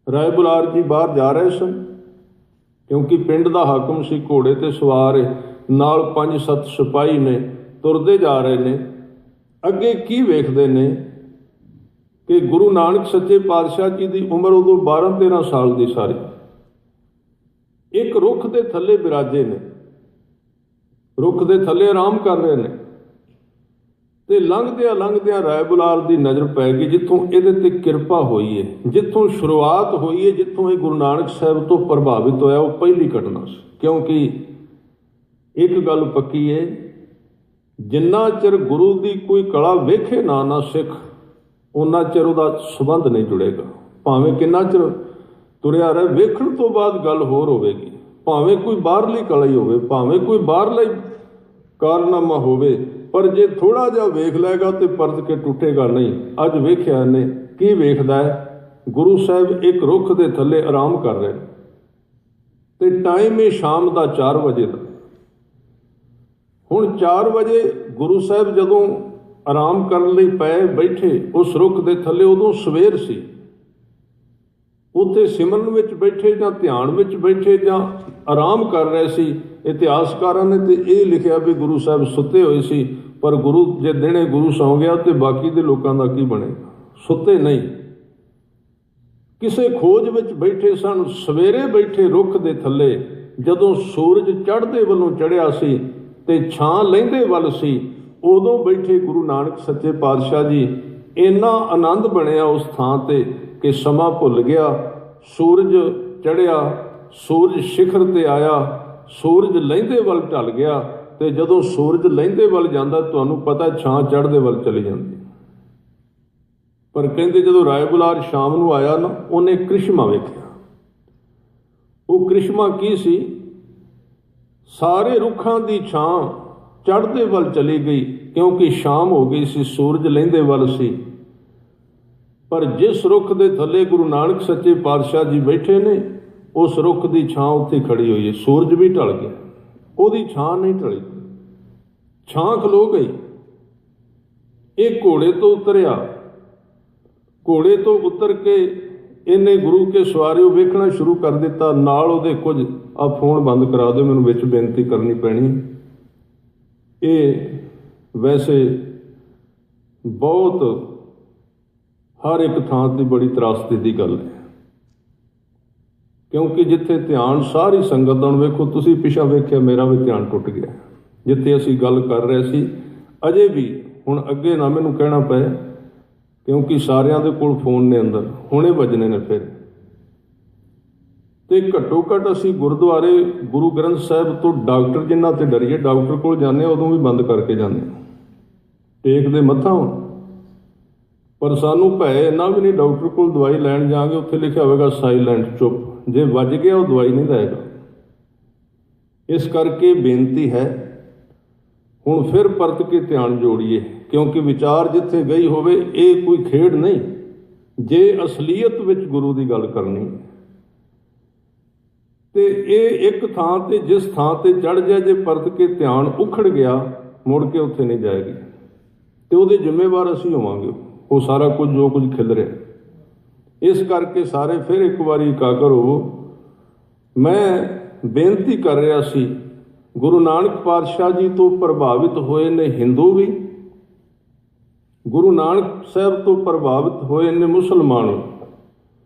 ਰਾਏ ਬੁਲਾਰ ਜੀ ਬਾਹਰ ਜਾ ਰਹੇ ਸਨ, ਕਿਉਂਕਿ ਪਿੰਡ ਦਾ ਹਾਕਮ ਸੀ, ਘੋੜੇ ਤੇ ਸਵਾਰ, ਨਾਲ 5-7 ਸਿਪਾਹੀ ਨੇ, ਤੁਰਦੇ ਜਾ ਰਹੇ ਨੇ। ਅੱਗੇ ਕੀ ਵੇਖਦੇ ਨੇ ਕਿ ਗੁਰੂ ਨਾਨਕ ਸੱਚੇ ਪਾਤਸ਼ਾਹ ਜੀ ਦੀ ਉਮਰ ਉਦੋਂ 12-13 ਸਾਲ ਦੀ ਸਾਰੀ, ਇੱਕ ਰੁੱਖ ਦੇ ਥੱਲੇ ਬਿਰਾਜੇ ਨੇ, ਰੁੱਖ ਦੇ ਥੱਲੇ ਆਰਾਮ ਕਰ ਰਹੇ ਨੇ। ਤੇ ਲੰਘਦਿਆਂ ਰਾਏ ਬੁਲਾਰ ਦੀ ਨਜ਼ਰ ਪੈ ਗਈ ਜਿੱਥੋਂ ਇਹਦੇ ਤੇ ਕਿਰਪਾ ਹੋਈ ਹੈ, ਜਿੱਥੋਂ ਸ਼ੁਰੂਆਤ ਹੋਈ ਹੈ, ਜਿੱਥੋਂ ਇਹ ਗੁਰੂ ਨਾਨਕ ਸਾਹਿਬ ਤੋਂ ਪ੍ਰਭਾਵਿਤ ਹੋਇਆ। ਉਹ ਪਹਿਲੀ ਘਟਨਾ ਸੀ, ਕਿਉਂਕਿ ਇੱਕ ਗੱਲ ਪੱਕੀ ਹੈ, ਜਿੰਨਾ ਚਿਰ ਗੁਰੂ ਦੀ ਕੋਈ ਕਲਾ ਵੇਖੇ ਨਾ ਸਿੱਖ, ਉਹਨਾਂ ਚਿਰ ਉਹਦਾ ਸੰਬੰਧ ਨਹੀਂ ਜੁੜੇਗਾ। ਭਾਵੇਂ ਕਿੰਨਾ ਚਿਰ ਤੁਰਿਆ ਰਹੇ, ਵੇਖਣ ਤੋਂ ਬਾਅਦ ਗੱਲ ਹੋਰ ਹੋਵੇਗੀ। ਭਾਵੇਂ ਕੋਈ ਬਾਹਰਲੀ ਕਲਾ ਹੀ ਹੋਵੇ, ਭਾਵੇਂ ਕੋਈ ਬਾਹਰਲਾ ਹੀ ਕਾਰਨਾਮਾ ਹੋਵੇ, ਪਰ ਜੇ ਥੋੜ੍ਹਾ ਜਿਹਾ ਵੇਖ ਲਏਗਾ ਤੇ ਪਰਤ ਕੇ ਟੁੱਟੇਗਾ ਨਹੀਂ। ਅੱਜ ਵੇਖਿਆ ਇਹਨੇ, ਕੀ ਵੇਖਦਾ ਹੈ? ਗੁਰੂ ਸਾਹਿਬ ਇੱਕ ਰੁੱਖ ਦੇ ਥੱਲੇ ਆਰਾਮ ਕਰ ਰਹੇ ਤੇ ਟਾਈਮ ਹੈ ਸ਼ਾਮ ਦਾ 4 ਵਜੇ ਦਾ। ਹੁਣ 4 ਵਜੇ ਗੁਰੂ ਸਾਹਿਬ ਜਦੋਂ ਆਰਾਮ ਕਰਨ ਲਈ ਪਏ, ਬੈਠੇ ਉਸ ਰੁੱਖ ਦੇ ਥੱਲੇ, ਉਦੋਂ ਸਵੇਰ ਸੀ। ਉੱਥੇ ਸਿਮਰਨ ਵਿੱਚ ਬੈਠੇ ਜਾਂ ਧਿਆਨ ਵਿੱਚ ਬੈਠੇ ਜਾਂ ਆਰਾਮ ਕਰ ਰਹੇ ਸੀ। ਇਤਿਹਾਸਕਾਰਾਂ ਨੇ ਤੇ ਇਹ ਲਿਖਿਆ ਵੀ ਗੁਰੂ ਸਾਹਿਬ ਸੁੱਤੇ ਹੋਏ ਸੀ, ਪਰ ਗੁਰੂ ਜੇ ਦਿਨੇ ਗੁਰੂ ਸੌਂ ਗਿਆ ਤੇ ਬਾਕੀ ਦੇ ਲੋਕਾਂ ਦਾ ਕੀ ਬਣੇਗਾ? ਸੁੱਤੇ ਨਹੀਂ, ਕਿਸੇ ਖੋਜ ਵਿੱਚ ਬੈਠੇ ਸਨ। ਸਵੇਰੇ ਬੈਠੇ ਰੁੱਖ ਦੇ ਥੱਲੇ, ਜਦੋਂ ਸੂਰਜ ਚੜ੍ਹਦੇ ਵੱਲੋਂ ਚੜ੍ਹਿਆ ਸੀ ਤੇ ਛਾਂ ਲਹਿੰਦੇ ਵੱਲ ਸੀ, ਉਦੋਂ ਬੈਠੇ ਗੁਰੂ ਨਾਨਕ ਸੱਚੇ ਪਾਤਸ਼ਾਹ ਜੀ। ਇੰਨਾ ਆਨੰਦ ਬਣਿਆ ਉਸ ਥਾਂ ਤੇ ਕਿ ਸਮਾਂ ਭੁੱਲ ਗਿਆ। ਸੂਰਜ ਚੜ੍ਹਿਆ, ਸੂਰਜ ਸਿਖਰ ਤੇ ਆਇਆ, ਸੂਰਜ ਲਹਿੰਦੇ ਵੱਲ ਢਲ ਗਿਆ। ਤੇ ਜਦੋਂ ਸੂਰਜ ਲਹਿੰਦੇ ਵੱਲ ਜਾਂਦਾ, ਤੁਹਾਨੂੰ ਪਤਾ ਛਾਂ ਚੜ੍ਹਦੇ ਵੱਲ ਚਲੀ ਜਾਂਦੀ। ਪਰ ਕਹਿੰਦੇ ਜਦੋਂ ਰਾਏ ਬੁਲਾਰ ਸ਼ਾਮ ਨੂੰ ਆਇਆ ਨਾ, ਉਹਨੇ ਕ੍ਰਿਸ਼ਮਾ ਵੇਖਿਆ। ਉਹ ਕ੍ਰਿਸ਼ਮਾ ਕੀ ਸੀ? ਸਾਰੇ ਰੁੱਖਾਂ ਦੀ ਛਾਂ ਚੜ੍ਹਦੇ ਵੱਲ ਚਲੀ ਗਈ, ਕਿਉਂਕਿ ਸ਼ਾਮ ਹੋ ਗਈ ਸੀ, ਸੂਰਜ ਲਹਿੰਦੇ ਵੱਲ ਸੀ। ਪਰ ਜਿਸ ਰੁੱਖ ਦੇ ਥੱਲੇ ਗੁਰੂ ਨਾਨਕ ਸੱਚੇ ਪਾਤਸ਼ਾਹ ਜੀ ਬੈਠੇ ਨੇ, ਉਸ ਰੁੱਖ ਦੀ ਛਾਂ ਉੱਥੇ ਖੜੀ ਹੋਈ ਹੈ। ਸੂਰਜ ਵੀ ਢਲ ਗਿਆ, ਉਹਦੀ ਛਾਂ ਨਹੀਂ ਢਲੀ, ਛਾਂ ਖਲੋ ਗਈ। ਇਹ ਘੋੜੇ ਤੋਂ ਉਤਰਿਆ, ਘੋੜੇ ਤੋਂ ਉਤਰ ਕੇ ਇਹਨੇ ਗੁਰੂ ਕੇ ਸਵਾਰਿਓ ਵੇਖਣਾ ਸ਼ੁਰੂ ਕਰ ਦਿੱਤਾ। ਨਾਲ ਉਹਦੇ ਕੁਝ, ਆ ਫੋਨ ਬੰਦ ਕਰਾ ਦਿਓ, ਮੈਨੂੰ ਵਿੱਚ ਬੇਨਤੀ ਕਰਨੀ ਪੈਣੀ। ਇਹ ਵੈਸੇ ਬਹੁਤ ਹਰ ਇੱਕ ਥਾਂ ਤੇ ਬੜੀ ਤਰਾਸਦੀ ਦੀ ਗੱਲ ਹੈ, ਕਿਉਂਕਿ ਜਿੱਥੇ ਧਿਆਨ ਸਾਰੀ ਸੰਗਤ ਦਾ, ਹੁਣ ਵੇਖੋ ਤੁਸੀਂ ਪਿਛਾ ਵੇਖਿਆ, ਮੇਰਾ ਵੀ ਧਿਆਨ ਟੁੱਟ ਗਿਆ। ਜਿੱਥੇ ਅਸੀਂ ਗੱਲ ਕਰ ਰਹੇ ਸੀ, ਅਜੇ ਵੀ ਹੁਣ ਅੱਗੇ ਨਾ ਮੈਨੂੰ ਕਹਿਣਾ ਪਏ, ਕਿਉਂਕਿ ਸਾਰਿਆਂ ਦੇ ਕੋਲ ਫੋਨ ਨੇ ਅੰਦਰ, ਹੁਣੇ ਵੱਜਣੇ ਨੇ ਫਿਰ। ਤੇ ਘੱਟੋ ਘੱਟ ਅਸੀਂ ਗੁਰਦੁਆਰੇ ਗੁਰੂ ਗ੍ਰੰਥ ਸਾਹਿਬ ਤੋਂ ਡਾਕਟਰ ਜਿਨ੍ਹਾਂ ਤੇ ਡਰੀਏ, ਡਾਕਟਰ ਕੋਲ ਜਾਂਦੇ ਹਾਂ ਉਦੋਂ ਵੀ ਬੰਦ ਕਰਕੇ ਜਾਂਦੇ ਹਾਂ, ਟੇਕਦੇ ਮੱਥਾ। ਪਰ ਸਾਨੂੰ ਭੈ ਇੰਨਾ ਵੀ ਨਹੀਂ, ਡਾਕਟਰ ਕੋਲ ਦਵਾਈ ਲੈਣ ਜਾਵਾਂਗੇ, ਉੱਥੇ ਲਿਖਿਆ ਹੋਵੇਗਾ ਸਾਈਲੈਂਟ, ਚੁੱਪ। ਜੇ ਵੱਜ ਗਿਆ ਉਹ ਦਵਾਈ ਨਹੀਂ ਦੇਗਾ। ਇਸ ਕਰਕੇ ਬੇਨਤੀ ਹੈ, ਹੁਣ ਫਿਰ ਪਰਤ ਕੇ ਧਿਆਨ ਜੋੜੀਏ, ਕਿਉਂਕਿ ਵਿਚਾਰ ਜਿੱਥੇ ਗਈ ਹੋਵੇ, ਇਹ ਕੋਈ ਖੇਡ ਨਹੀਂ। ਜੇ ਅਸਲੀਅਤ ਵਿੱਚ ਗੁਰੂ ਦੀ ਗੱਲ ਕਰਨੀ ਤੇ ਇਹ ਇੱਕ ਥਾਂ ਤੇ, ਜਿਸ ਥਾਂ ਤੇ ਚੜ੍ਹ ਜਾ, ਜੇ ਪਰਤ ਕੇ ਧਿਆਨ ਉਖੜ ਗਿਆ, ਮੁੜ ਕੇ ਉੱਥੇ ਨਹੀਂ ਜਾਏਗੀ ਤੇ ਉਹਦੇ ਜ਼ਿੰਮੇਵਾਰ ਅਸੀਂ ਹੋਵਾਂਗੇ। ਉਹ ਸਾਰਾ ਕੁਝ ਜੋ ਕੁਝ ਖਿਲ ਰਿਹਾ। ਇਸ ਕਰਕੇ ਸਾਰੇ ਫਿਰ ਇੱਕ ਵਾਰੀ ਇਕਾਗਰ ਹੋਵੋ। ਮੈਂ ਬੇਨਤੀ ਕਰ ਰਿਹਾ ਸੀ, ਗੁਰੂ ਨਾਨਕ ਪਾਤਸ਼ਾਹ ਜੀ ਤੋਂ ਪ੍ਰਭਾਵਿਤ ਹੋਏ ਨੇ ਹਿੰਦੂ ਵੀ, ਗੁਰੂ ਨਾਨਕ ਸਾਹਿਬ ਤੋਂ ਪ੍ਰਭਾਵਿਤ ਹੋਏ ਨੇ ਮੁਸਲਮਾਨ।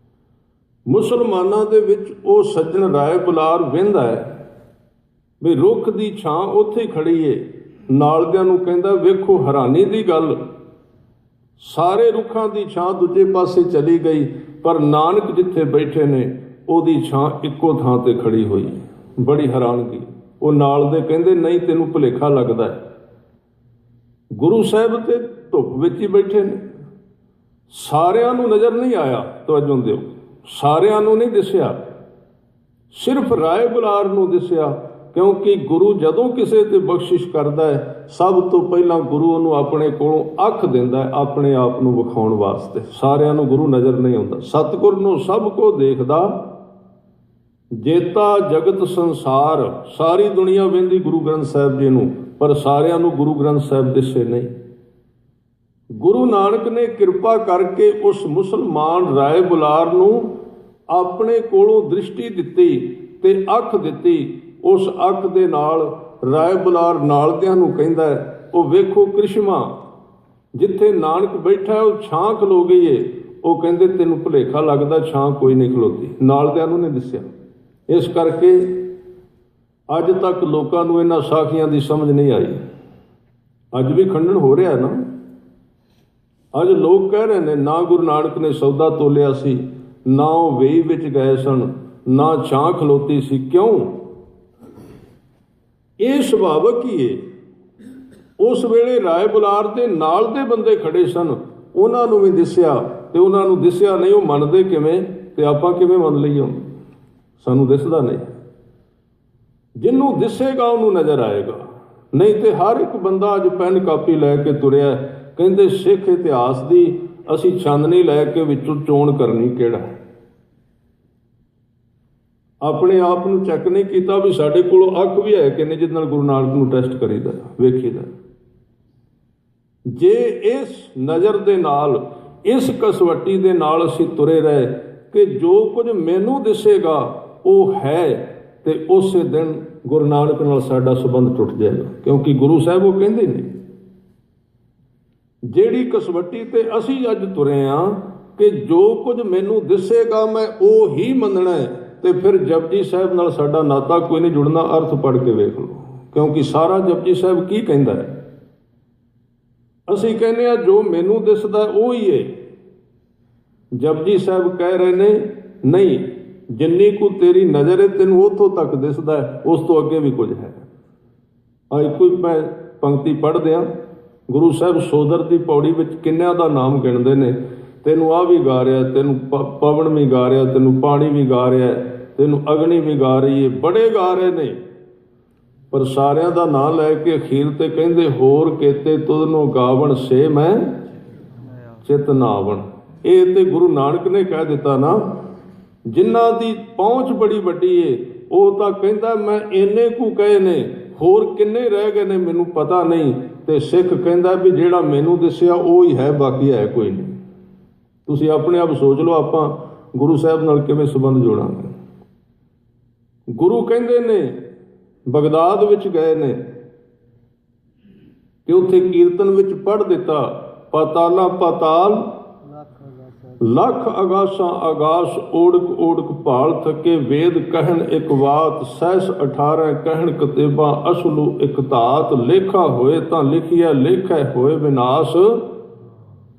ਮੁਸਲਮਾਨਾਂ ਦੇ ਵਿੱਚ ਉਹ ਸੱਜਣ ਰਾਏ ਬੁਲਾਰ ਵਹਿੰਦਾ ਹੈ ਵੀ ਰੁੱਖ ਦੀ ਛਾਂ ਉੱਥੇ ਖੜੀ ਏ। ਨਾਲਦਿਆਂ ਨੂੰ ਕਹਿੰਦਾ ਵੇਖੋ ਹੈਰਾਨੀ ਦੀ ਗੱਲ, ਸਾਰੇ ਰੁੱਖਾਂ ਦੀ ਛਾਂ ਦੂਜੇ ਪਾਸੇ ਚਲੀ ਗਈ, ਪਰ ਨਾਨਕ ਜਿੱਥੇ ਬੈਠੇ ਨੇ ਉਹਦੀ ਛਾਂ ਇੱਕੋ ਥਾਂ ਤੇ ਖੜੀ ਹੋਈ। ਬੜੀ ਹੈਰਾਨਗੀ। ਉਹ ਨਾਲ ਦੇ ਕਹਿੰਦੇ ਨਹੀਂ, ਤੈਨੂੰ ਭੁਲੇਖਾ ਲੱਗਦਾ ਹੈ, ਗੁਰੂ ਸਾਹਿਬ ਤੇ ਧੁੱਪ ਵਿੱਚ ਹੀ ਬੈਠੇ ਨੇ। ਸਾਰਿਆਂ ਨੂੰ ਨਜ਼ਰ ਨਹੀਂ ਆਇਆ, ਤਵੱਜੋ ਦਿਓ, ਸਾਰਿਆਂ ਨੂੰ ਨਹੀਂ ਦਿਸਿਆ, ਸਿਰਫ ਰਾਏ ਬੁਲਾਰ ਨੂੰ ਦਿਸਿਆ। ਕਿਉਂਕਿ ਗੁਰੂ ਜਦੋਂ ਕਿਸੇ ਤੇ ਬਖਸ਼ਿਸ਼ ਕਰਦਾ ਹੈ, ਸਭ ਤੋਂ ਪਹਿਲਾਂ ਗੁਰੂ ਉਹਨੂੰ ਆਪਣੇ ਕੋਲੋਂ ਅੱਖ ਦਿੰਦਾ ਹੈ, ਆਪਣੇ ਆਪ ਨੂੰ ਵਿਖਾਉਣ ਵਾਸਤੇ। ਸਾਰਿਆਂ ਨੂੰ ਗੁਰੂ ਨਜ਼ਰ ਨਹੀਂ ਆਉਂਦਾ। ਸਤਿਗੁਰ ਨੂੰ ਸਭ ਕੋ ਦੇਖਦਾ, ਜੇਤਾ ਜਗਤ ਸੰਸਾਰ। ਸਾਰੀ ਦੁਨੀਆ ਵੇਂਦੀ ਗੁਰੂ ਗ੍ਰੰਥ ਸਾਹਿਬ ਜੀ ਨੂੰ, ਪਰ ਸਾਰਿਆਂ ਨੂੰ ਗੁਰੂ ਗ੍ਰੰਥ ਸਾਹਿਬ ਦਿਸੇ ਨਹੀਂ। ਗੁਰੂ ਨਾਨਕ ਨੇ ਕਿਰਪਾ ਕਰਕੇ ਉਸ ਮੁਸਲਮਾਨ ਰਾਏ ਬੁਲਾਰ ਨੂੰ ਆਪਣੇ ਕੋਲੋਂ ਦ੍ਰਿਸ਼ਟੀ ਦਿੱਤੀ ਤੇ ਅੱਖ ਦਿੱਤੀ। ਉਸ ਅੱਖ ਦੇ ਨਾਲ ਰਾਏ ਬੁਲਾਰ ਨਾਲਦਿਆਂ ਨੂੰ ਕਹਿੰਦਾ, ਉਹ ਵੇਖੋ ਕ੍ਰਿਸ਼ਮਾ, ਜਿੱਥੇ ਨਾਨਕ ਬੈਠਾ ਉਹ ਛਾਂ ਖਲੋ ਗਈ ਏ। ਉਹ ਕਹਿੰਦੇ ਤੈਨੂੰ ਭੁਲੇਖਾ ਲੱਗਦਾ, ਛਾਂ ਕੋਈ ਨਹੀਂ ਖਲੋਤੀ। ਨਾਲਦਿਆਂ ਨੂੰ ਨਹੀਂ ਦਿਸਿਆ। ਇਸ ਕਰਕੇ ਅੱਜ ਤੱਕ ਲੋਕਾਂ ਨੂੰ ਇਹਨਾਂ ਸਾਖੀਆਂ ਦੀ ਸਮਝ ਨਹੀਂ ਆਈ। ਅੱਜ ਵੀ ਖੰਡਨ ਹੋ ਰਿਹਾ ਨਾ। ਅੱਜ ਲੋਕ ਕਹਿ ਰਹੇ ਨੇ ਨਾ ਗੁਰੂ ਨਾਨਕ ਨੇ ਸੌਦਾ ਤੋਲਿਆ ਸੀ, ਨਾ ਉਹ ਵੇਈ ਵਿੱਚ ਗਏ ਸਨ, ਨਾ ਛਾਂ ਖਲੋਤੀ ਸੀ। ਕਿਉਂ? ਇਹ ਸੁਭਾਵਕ ਹੀ ਏ। ਉਸ ਵੇਲੇ ਰਾਏ ਬੁਲਾਰ ਦੇ ਨਾਲ ਦੇ ਬੰਦੇ ਖੜੇ ਸਨ, ਉਹਨਾਂ ਨੂੰ ਵੀ ਦਿਸਿਆ ਤੇ ਉਹਨਾਂ ਨੂੰ ਦਿਸਿਆ ਨਹੀਂ। ਉਹ ਮੰਨਦੇ ਕਿਵੇਂ ਤੇ ਆਪਾਂ ਕਿਵੇਂ ਮੰਨ ਲਈਏ? ਸਾਨੂੰ ਦਿਸਦਾ ਨਹੀਂ। ਜਿਹਨੂੰ ਦਿਸੇਗਾ ਉਹਨੂੰ ਨਜ਼ਰ ਆਏਗਾ। ਨਹੀਂ ਤੇ ਹਰ ਇੱਕ ਬੰਦਾ ਅੱਜ ਪੈਨ ਕਾਪੀ ਲੈ ਕੇ ਤੁਰਿਆ। ਕਹਿੰਦੇ ਸਿੱਖ ਇਤਿਹਾਸ ਦੀ ਅਸੀਂ ਛਾਨਣੀ ਲੈ ਕੇ ਵਿੱਚੋਂ ਚੋਣ ਕਰਨੀ ਕਿਹੜਾ ਹੈ। ਆਪਣੇ ਆਪ ਨੂੰ ਚੈੱਕ ਨਹੀਂ ਕੀਤਾ ਵੀ ਸਾਡੇ ਕੋਲ ਅੱਖ ਵੀ ਹੈ ਕਿ ਨਹੀਂ ਜਿਹਦੇ ਨਾਲ ਗੁਰੂ ਨਾਨਕ ਨੂੰ ਟੈਸਟ ਕਰੀਦਾ, ਵੇਖੀਦਾ। ਜੇ ਇਸ ਨਜ਼ਰ ਦੇ ਨਾਲ, ਇਸ ਕਸਵੱਟੀ ਦੇ ਨਾਲ ਅਸੀਂ ਤੁਰੇ ਰਹੇ ਕਿ ਜੋ ਕੁਝ ਮੈਨੂੰ ਦਿਸੇਗਾ ਉਹ ਹੈ, ਤੇ ਉਸੇ ਦਿਨ ਗੁਰੂ ਨਾਨਕ ਨਾਲ ਸਾਡਾ ਸੰਬੰਧ ਟੁੱਟ ਜਾਏਗਾ। ਕਿਉਂਕਿ ਗੁਰੂ ਸਾਹਿਬ ਉਹ ਕਹਿੰਦੇ ਨੇ, ਜਿਹੜੀ ਕਸਵੱਟੀ ਤੇ ਅਸੀਂ ਅੱਜ ਤੁਰੇ ਹਾਂ ਕਿ ਜੋ ਕੁਝ ਮੈਨੂੰ ਦਿਸੇਗਾ ਮੈਂ ਉਹ ਹੀ ਮੰਨਣਾ ਹੈ, ਤੇ ਫਿਰ ਜਪਜੀ ਸਾਹਿਬ ਨਾਲ ਸਾਡਾ ਨਾਤਾ ਕੋਈ ਨਹੀਂ ਜੁੜਨਾ। ਅਰਥ ਪੜ੍ਹ ਕੇ ਵੇਖ ਲਓ। ਕਿਉਂਕਿ ਸਾਰਾ ਜਪਜੀ ਸਾਹਿਬ ਕੀ ਕਹਿੰਦਾ ਹੈ? ਅਸੀਂ ਕਹਿੰਦੇ ਹਾਂ ਜੋ ਮੈਨੂੰ ਦਿਸਦਾ ਉਹ ਹੀ ਹੈ। ਜਪਜੀ ਸਾਹਿਬ ਕਹਿ ਰਹੇ ਨੇ ਨਹੀਂ, ਜਿੰਨੀ ਕੁ ਤੇਰੀ ਨਜ਼ਰ ਹੈ ਤੈਨੂੰ ਉੱਥੋਂ ਤੱਕ ਦਿਸਦਾ ਹੈ, ਉਸ ਤੋਂ ਅੱਗੇ ਵੀ ਕੁਝ ਹੈ। ਇੱਕੋ ਹੀ ਮੈਂ ਪੰਕਤੀ ਪੜ੍ਹਦੇ ਹਾਂ। ਗੁਰੂ ਸਾਹਿਬ ਸੋਦਰ ਦੀ ਪੌੜੀ ਵਿੱਚ ਕਿੰਨਿਆਂ ਦਾ ਨਾਮ ਗਿਣਦੇ ਨੇ। ਤੈਨੂੰ ਆਹ ਵੀ ਗਾ ਰਿਹਾ, ਤੈਨੂੰ ਪਵਨ ਵੀ ਗਾ ਰਿਹਾ, ਤੈਨੂੰ ਪਾਣੀ ਵੀ ਗਾ ਰਿਹਾ, ਤੈਨੂੰ ਅਗਨੀ ਵੀ ਗਾ ਰਹੀ ਹੈ, ਬੜੇ ਗਾ ਰਹੇ ਨੇ। ਪਰ ਸਾਰਿਆਂ ਦਾ ਨਾਂ ਲੈ ਕੇ ਅਖੀਰ ਤੇ ਕਹਿੰਦੇ ਹੋਰ ਕੇਤੇ ਤੁਧ ਨੂੰ ਗਾਵਣ ਸੇ ਮੈਂ ਚਿਤ ਨਾਵਣ। ਇਹ ਤੇ ਗੁਰੂ ਨਾਨਕ ਨੇ ਕਹਿ ਦਿੱਤਾ ਨਾ। ਜਿਨ੍ਹਾਂ ਦੀ ਪਹੁੰਚ ਬੜੀ ਵੱਡੀ ਏ ਉਹ ਤਾਂ ਕਹਿੰਦਾ ਮੈਂ ਇੰਨੇ ਕੁ ਕਹੇ ਨੇ, ਹੋਰ ਕਿੰਨੇ ਰਹਿ ਗਏ ਨੇ ਮੈਨੂੰ ਪਤਾ ਨਹੀਂ। ਤੇ ਸਿੱਖ ਕਹਿੰਦਾ ਵੀ ਜਿਹੜਾ ਮੈਨੂੰ ਦਿਸਿਆ ਉਹ ਹੀ ਹੈ, ਬਾਕੀ ਹੈ ਕੋਈ ਨਹੀਂ। ਤੁਸੀਂ ਆਪਣੇ ਆਪ ਸੋਚ ਲਓ ਆਪਾਂ ਗੁਰੂ ਸਾਹਿਬ ਨਾਲ ਕਿਵੇਂ ਸੰਬੰਧ ਜੋੜਾਂਗੇ। ਗੁਰੂ ਕਹਿੰਦੇ ਨੇ ਬਗਦਾਦ ਵਿੱਚ ਗਏ ਨੇ ਤੇ ਉੱਥੇ ਕੀਰਤਨ ਵਿੱਚ ਪੜ੍ਹ ਦਿੱਤਾ, ਪਾਤਾਲਾਂ ਪਾਤਾਲ ਲੱਖ ਆਗਾਸਾਂ ਆਗਾਸ, ਓੜਕ ਓੜਕ ਭਾਲ ਥਕੇ ਵੇਦ ਕਹਿਣ ਇੱਕ ਬਾਤ, ਸਹਿਸ 18 ਕਹਿਣ ਕਤੇਬਾਂ ਅਸਲੂ ਇੱਕ ਧਾਤ, ਲੇਖਾ ਹੋਏ ਤਾਂ ਲਿਖਿਆ ਲੇਖੈ ਹੋਏ ਵਿਨਾਸ਼,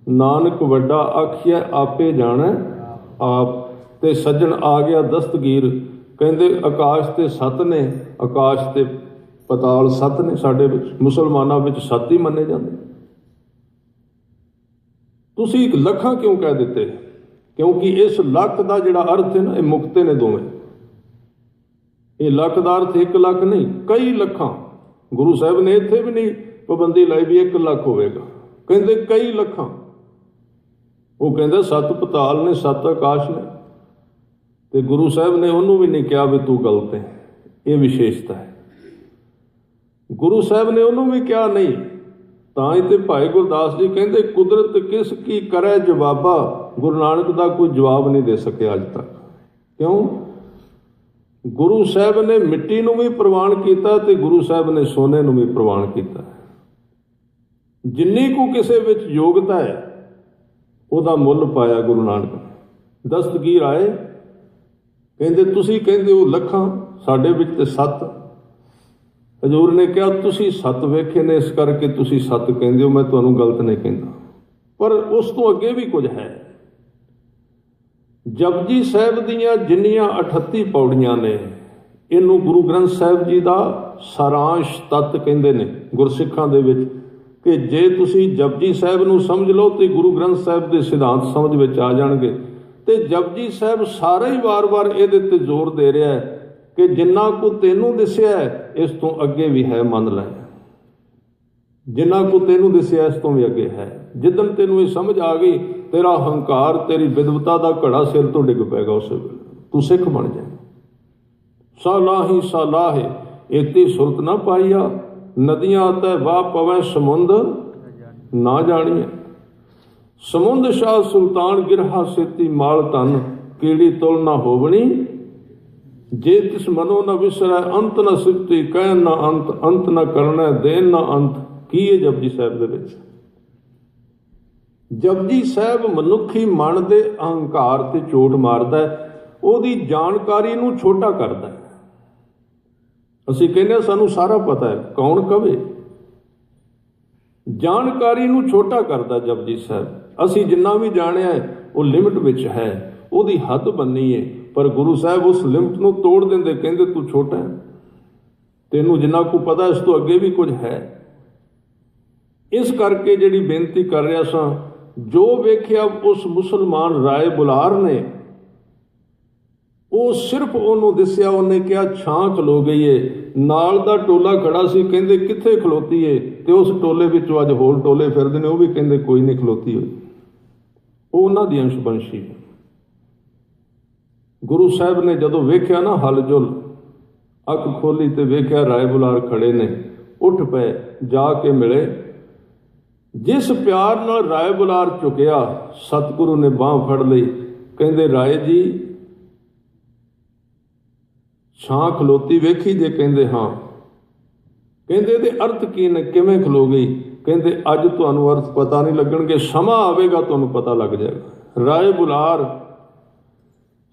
ਨਾਨਕ ਵੱਡਾ ਆਖਿਆ ਆਪੇ ਜਾਣੈ ਆਪ। ਤੇ ਸੱਜਣ ਆ ਗਿਆ ਦਸਤਗੀਰ। ਕਹਿੰਦੇ ਆਕਾਸ਼ ਤੇ 7 ਨੇ, ਆਕਾਸ਼ ਤੇ ਪਤਾਲ 7 ਨੇ। ਸਾਡੇ ਵਿੱਚ ਮੁਸਲਮਾਨਾਂ ਵਿੱਚ 7 ਹੀ ਮੰਨੇ ਜਾਂਦੇ। ਤੁਸੀਂ ਲੱਖਾਂ ਕਿਉਂ ਕਹਿ ਦਿੱਤੇ? ਕਿਉਂਕਿ ਇਸ ਲੱਖ ਦਾ ਜਿਹੜਾ ਅਰਥ ਹੈ ਨਾ, ਇਹ ਮੁਕਤੇ ਨੇ ਦੋਵੇਂ। ਇਹ ਲੱਖ ਦਾ ਅਰਥ 1 ਲੱਖ ਨਹੀਂ, ਕਈ ਲੱਖਾਂ। ਗੁਰੂ ਸਾਹਿਬ ਨੇ ਇੱਥੇ ਵੀ ਨਹੀਂ ਪਾਬੰਦੀ ਲਾਈ ਵੀ 1 ਲੱਖ ਹੋਵੇਗਾ, ਕਹਿੰਦੇ ਕਈ ਲੱਖਾਂ। ਉਹ ਕਹਿੰਦਾ 7 ਪਤਾਲ ਨੇ, 7 ਆਕਾਸ਼ ਨੇ। ਤੇ ਗੁਰੂ ਸਾਹਿਬ ਨੇ ਉਹਨੂੰ ਵੀ ਨਹੀਂ ਕਿਹਾ ਵੀ ਤੂੰ ਗਲਤ ਹੈ। ਇਹ ਵਿਸ਼ੇਸ਼ਤਾ ਹੈ। ਗੁਰੂ ਸਾਹਿਬ ਨੇ ਉਹਨੂੰ ਵੀ ਕਿਹਾ ਨਹੀਂ। ਤਾਂ ਹੀ ਤੇ ਭਾਈ ਗੁਰਦਾਸ ਜੀ ਕਹਿੰਦੇ ਕੁਦਰਤ ਕਿਸ ਕੀ ਕਰੇ ਜਵਾਬਾ। ਗੁਰੂ ਨਾਨਕ ਦਾ ਕੋਈ ਜਵਾਬ ਨਹੀਂ ਦੇ ਸਕਿਆ ਅੱਜ ਤੱਕ। ਕਿਉਂ? ਗੁਰੂ ਸਾਹਿਬ ਨੇ ਮਿੱਟੀ ਨੂੰ ਵੀ ਪ੍ਰਵਾਨ ਕੀਤਾ ਤੇ ਗੁਰੂ ਸਾਹਿਬ ਨੇ ਸੋਨੇ ਨੂੰ ਵੀ ਪ੍ਰਵਾਨ ਕੀਤਾ। ਜਿੰਨੀ ਕੁ ਕਿਸੇ ਵਿੱਚ ਯੋਗਤਾ ਹੈ ਉਹਦਾ ਮੁੱਲ ਪਾਇਆ ਗੁਰੂ ਨਾਨਕ। ਦਸਤਗੀਰ ਆਏ, ਕਹਿੰਦੇ ਤੁਸੀਂ ਕਹਿੰਦੇ ਹੋ ਲੱਖਾਂ, ਸਾਡੇ ਵਿੱਚ ਤੇ 7। ਹਜ਼ੂਰ ਨੇ ਕਿਹਾ ਤੁਸੀਂ ਸੱਤ ਵੇਖੇ ਨੇ, ਇਸ ਕਰਕੇ ਤੁਸੀਂ ਸੱਤ ਕਹਿੰਦੇ ਹੋ, ਮੈਂ ਤੁਹਾਨੂੰ ਗਲਤ ਨਹੀਂ ਕਹਿੰਦਾ। ਪਰ ਉਸ ਤੋਂ ਅੱਗੇ ਵੀ ਕੁਝ ਹੈ। ਜਪਜੀ ਸਾਹਿਬ ਦੀਆਂ ਜਿੰਨੀਆਂ 38 ਪੌੜੀਆਂ ਨੇ, ਇਹਨੂੰ ਗੁਰੂ ਗ੍ਰੰਥ ਸਾਹਿਬ ਜੀ ਦਾ ਸਾਰਾਂਸ਼ ਤੱਤ ਕਹਿੰਦੇ ਨੇ ਗੁਰਸਿੱਖਾਂ ਦੇ ਵਿੱਚ, ਕਿ ਜੇ ਤੁਸੀਂ ਜਪਜੀ ਸਾਹਿਬ ਨੂੰ ਸਮਝ ਲਓ ਤੇ ਗੁਰੂ ਗ੍ਰੰਥ ਸਾਹਿਬ ਦੇ ਸਿਧਾਂਤ ਸਮਝ ਵਿੱਚ ਆ ਜਾਣਗੇ। ਤੇ ਜਪਜੀ ਸਾਹਿਬ ਸਾਰਾ ਹੀ ਵਾਰ-ਵਾਰ ਇਹਦੇ ਤੇ ਜ਼ੋਰ ਦੇ ਰਿਹਾ ਹੈ ਕਿ ਜਿੰਨਾ ਕੁ ਤੈਨੂੰ ਦਿਸਿਆ ਇਸ ਤੋਂ ਅੱਗੇ ਵੀ ਹੈ, ਮੰਨ ਲੈ। ਜਿੰਨਾ ਕੁ ਤੈਨੂੰ ਦਿਸਿਆ ਇਸ ਤੋਂ ਵੀ ਅੱਗੇ ਹੈ। ਜਿੱਦਣ ਤੈਨੂੰ ਇਹ ਸਮਝ ਆ ਗਈ, ਤੇਰਾ ਹੰਕਾਰ, ਤੇਰੀ ਵਿਦਵਤਾ ਦਾ ਘੜਾ ਸਿਰ ਤੋਂ ਡਿੱਗ ਪਏਗਾ, ਉਸ ਵੇਲੇ ਤੂੰ ਸਿੱਖ ਬਣ ਜਾਏ। ਸਾਲਾਹੀ ਸਾਲਾਹੇ ਏਤੀ ਸੁਰਤ ਨਾ ਪਾਈਆ, ਨਦੀਆਂ ਤੈ ਵਾਹ ਪਵੈ ਸਮੁੰਦ ਨਾ ਜਾਣੀਏ। ਸਮੁੰਦ ਸ਼ਾਹ ਸੁਲਤਾਨ ਗਿਰਹਾ ਸੇਤੀ ਮਾਲ ਧਨ, ਕੀੜੀ ਤੁਲ ਨਾ ਹੋਵਣੀ ਜੇ ਤਿਸ ਮਨੋ ਨਾ ਵਿਸਰੈ। ਅੰਤ ਨਾ ਸਿਫਤੀ ਕਹਿਣ ਨਾ ਅੰਤ, ਅੰਤ ਨਾ ਕਰਨਾ ਦੇਣ ਨਾ ਅੰਤ। ਕੀ ਹੈ ਜਪਜੀ ਸਾਹਿਬ ਦੇ ਵਿੱਚ? ਜਪਜੀ ਸਾਹਿਬ ਮਨੁੱਖੀ ਮਨ ਦੇ ਅਹੰਕਾਰ ਤੇ ਚੋਟ ਮਾਰਦਾ ਹੈ, ਉਹਦੀ ਜਾਣਕਾਰੀ ਨੂੰ ਛੋਟਾ ਕਰਦਾ ਹੈ। ਅਸੀਂ ਕਹਿੰਦੇ ਹਾਂ ਸਾਨੂੰ ਸਾਰਾ ਪਤਾ ਹੈ, ਕੌਣ ਕਵੇ? ਜਾਣਕਾਰੀ ਨੂੰ ਛੋਟਾ ਕਰਦਾ ਜਪਜੀ ਸਾਹਿਬ। ਅਸੀਂ ਜਿੰਨਾ ਵੀ ਜਾਣਿਆ ਉਹ ਲਿਮਿਟ ਵਿੱਚ ਹੈ, ਉਹਦੀ ਹੱਦ ਬੰਨੀ ਹੈ। ਪਰ ਗੁਰੂ ਸਾਹਿਬ ਉਸ ਲਿਮਟ ਨੂੰ ਤੋੜ ਦਿੰਦੇ, ਕਹਿੰਦੇ ਤੂੰ ਛੋਟਾ ਹੈ, ਤੈਨੂੰ ਜਿੰਨਾ ਕੁ ਪਤਾ ਇਸ ਤੋਂ ਅੱਗੇ ਵੀ ਕੁਝ ਹੈ। ਇਸ ਕਰਕੇ ਜਿਹੜੀ ਬੇਨਤੀ ਕਰ ਰਿਹਾ ਸਾਂ, ਜੋ ਵੇਖਿਆ ਉਸ ਮੁਸਲਮਾਨ ਰਾਏ ਬੁਲਾਰ ਨੇ, ਉਹ ਸਿਰਫ ਉਹਨੂੰ ਦਿਸਿਆ, ਉਹਨੇ ਕਿਹਾ ਛਾਂ ਖਲੋ ਗਈ ਏ। ਨਾਲ ਦਾ ਟੋਲਾ ਖੜਾ ਸੀ, ਕਹਿੰਦੇ ਕਿੱਥੇ ਖਲੋਤੀ ਏ? ਤੇ ਉਸ ਟੋਲੇ ਵਿੱਚੋਂ ਅੱਜ ਹੋਰ ਟੋਲੇ ਫਿਰਦੇ ਨੇ, ਉਹ ਵੀ ਕਹਿੰਦੇ ਕੋਈ ਨਹੀਂ ਖਲੋਤੀ ਹੋਈ। ਉਹ ਉਹਨਾਂ ਦੀ ਅੰਸ਼-ਬੰਸ਼ੀ। ਗੁਰੂ ਸਾਹਿਬ ਨੇ ਜਦੋਂ ਵੇਖਿਆ ਨਾ ਹਲਜੁਲ, ਅੱਖ ਖੋਲੀ ਤੇ ਵੇਖਿਆ ਰਾਏ ਬੁਲਾਰ ਖੜੇ ਨੇ, ਉੱਠ ਪਏ, ਜਾ ਕੇ ਮਿਲੇ। ਜਿਸ ਪਿਆਰ ਨਾਲ ਰਾਏ ਬੁਲਾਰ ਝੁਕਿਆ, ਸਤਿਗੁਰੂ ਨੇ ਬਾਂਹ ਫੜ ਲਈ, ਕਹਿੰਦੇ ਰਾਏ ਜੀ ਛਾਂ ਖਲੋਤੀ ਵੇਖੀ ਜੇ? ਕਹਿੰਦੇ ਹਾਂ। ਕਹਿੰਦੇ ਇਹਦੇ ਅਰਥ ਕੀ ਨੇ, ਕਿਵੇਂ ਖਲੋ ਗਈ? ਕਹਿੰਦੇ ਅੱਜ ਤੁਹਾਨੂੰ ਅਰਥ ਪਤਾ ਨਹੀਂ ਲੱਗਣਗੇ, ਸਮਾਂ ਆਵੇਗਾ ਤੁਹਾਨੂੰ ਪਤਾ ਲੱਗ ਜਾਏਗਾ। ਰਾਏ ਬੁਲਾਰ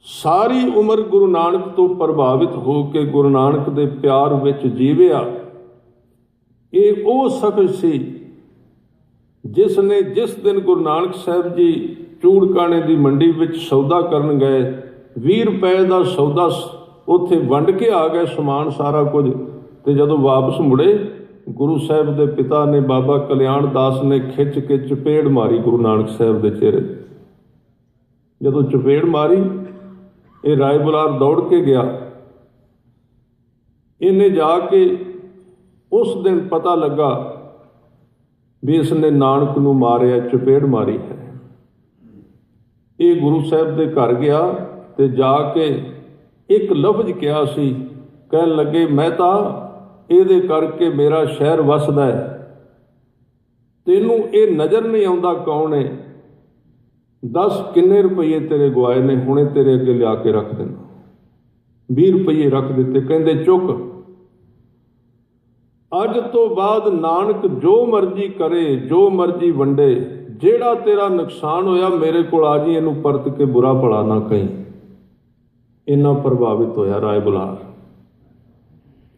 ਸਾਰੀ ਉਮਰ ਗੁਰੂ ਨਾਨਕ ਤੋਂ ਪ੍ਰਭਾਵਿਤ ਹੋ ਕੇ ਗੁਰੂ ਨਾਨਕ ਦੇ ਪਿਆਰ ਵਿੱਚ ਜੀਵਿਆ। ਇਹ ਉਹ ਸ਼ਖਸ ਸੀ ਜਿਸ ਨੇ ਜਿਸ ਦਿਨ ਗੁਰੂ ਨਾਨਕ ਸਾਹਿਬ ਜੀ ਚੂੜਕਾਣੇ ਦੀ ਮੰਡੀ ਵਿੱਚ ਸੌਦਾ ਕਰਨ ਗਏ, 20 ਰੁਪਏ ਦਾ ਸੌਦਾ ਉੱਥੇ ਵੰਡ ਕੇ ਆ ਗਏ, ਸਮਾਨ ਸਾਰਾ ਕੁਝ। ਤੇ ਜਦੋਂ ਵਾਪਸ ਮੁੜੇ, ਗੁਰੂ ਸਾਹਿਬ ਦੇ ਪਿਤਾ ਨੇ, ਬਾਬਾ ਕਲਿਆਣ ਦਾਸ ਨੇ ਖਿੱਚ ਕੇ ਚਪੇੜ ਮਾਰੀ ਗੁਰੂ ਨਾਨਕ ਸਾਹਿਬ ਦੇ ਚਿਹਰੇ। ਜਦੋਂ ਚਪੇੜ ਮਾਰੀ, ਇਹ ਰਾਏ ਬੁਲਾਰ ਦੌੜ ਕੇ ਗਿਆ। ਇਹਨੇ ਜਾ ਕੇ ਉਸ ਦਿਨ ਪਤਾ ਲੱਗਾ ਵੀ ਇਸ ਨੇ ਨਾਨਕ ਨੂੰ ਮਾਰਿਆ, ਚਪੇੜ ਮਾਰੀ ਹੈ। ਇਹ ਗੁਰੂ ਸਾਹਿਬ ਦੇ ਘਰ ਗਿਆ ਤੇ ਜਾ ਕੇ ਇੱਕ ਲਫ਼ਜ਼ ਕਿਹਾ ਸੀ। ਕਹਿਣ ਲੱਗੇ, ਮੈਂ ਤਾਂ ਇਹਦੇ ਕਰਕੇ ਮੇਰਾ ਸ਼ਹਿਰ ਵਸਦਾ ਹੈ, ਤੈਨੂੰ ਇਹ ਨਜ਼ਰ ਨਹੀਂ ਆਉਂਦਾ ਕੌਣ ਹੈ? ਦੱਸ ਕਿੰਨੇ ਰੁਪਈਏ ਤੇਰੇ ਗਵਾਏ ਨੇ, ਹੁਣੇ ਤੇਰੇ ਅੱਗੇ ਲਿਆ ਕੇ ਰੱਖ ਦੇਣਾ। 20 ਰੁਪਈਏ ਰੱਖ ਦਿੱਤੇ। ਕਹਿੰਦੇ ਚੁੱਕ, ਅੱਜ ਤੋਂ ਬਾਅਦ ਨਾਨਕ ਜੋ ਮਰਜ਼ੀ ਕਰੇ, ਜੋ ਮਰਜ਼ੀ ਵੰਡੇ, ਜਿਹੜਾ ਤੇਰਾ ਨੁਕਸਾਨ ਹੋਇਆ ਮੇਰੇ ਕੋਲ ਆ ਜੀ, ਇਹਨੂੰ ਪਰਤ ਕੇ ਬੁਰਾ ਭਲਾ ਨਾ ਕਹੀਂ। ਇੰਨਾ ਪ੍ਰਭਾਵਿਤ ਹੋਇਆ ਰਾਏ ਬੁਲਾਰ।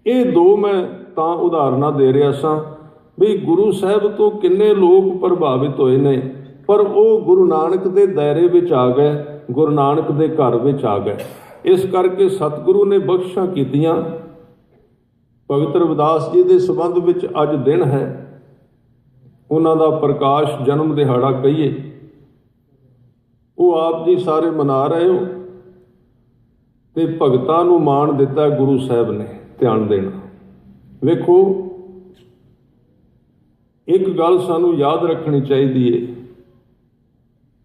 ਇਹ ਦੋ ਮੈਂ ਤਾਂ ਉਦਾਹਰਨਾਂ ਦੇ ਰਿਹਾ ਸਾਂ ਵੀ ਗੁਰੂ ਸਾਹਿਬ ਤੋਂ ਕਿੰਨੇ ਲੋਕ ਪ੍ਰਭਾਵਿਤ ਹੋਏ ਨੇ, ਪਰ ਉਹ ਗੁਰੂ ਨਾਨਕ ਦੇ ਦਾਇਰੇ ਵਿੱਚ ਆ ਗਏ, ਗੁਰੂ ਨਾਨਕ ਦੇ ਘਰ ਵਿੱਚ ਆ ਗਏ। ਇਸ ਕਰਕੇ ਸਤਿਗੁਰੂ ਨੇ ਬਖਸ਼ਾਂ ਕੀਤੀਆਂ। ਭਗਤ ਰਵਿਦਾਸ ਜੀ ਦੇ ਸੰਬੰਧ ਵਿੱਚ ਅੱਜ ਦਿਨ ਹੈ, ਉਹਨਾਂ ਦਾ ਪ੍ਰਕਾਸ਼ ਜਨਮ ਦਿਹਾੜਾ ਕਹੀਏ, ਉਹ ਆਪ ਜੀ ਸਾਰੇ ਮਨਾ ਰਹੇ ਹੋ। ਤੇ ਭਗਤਾਂ ਨੂੰ ਮਾਣ ਦਿੱਤਾ ਗੁਰੂ ਸਾਹਿਬ ਨੇ, ਧਿਆਨ ਦੇਣਾ। ਵੇਖੋ, ਇੱਕ ਗੱਲ ਸਾਨੂੰ ਯਾਦ ਰੱਖਣੀ ਚਾਹੀਦੀ ਹੈ,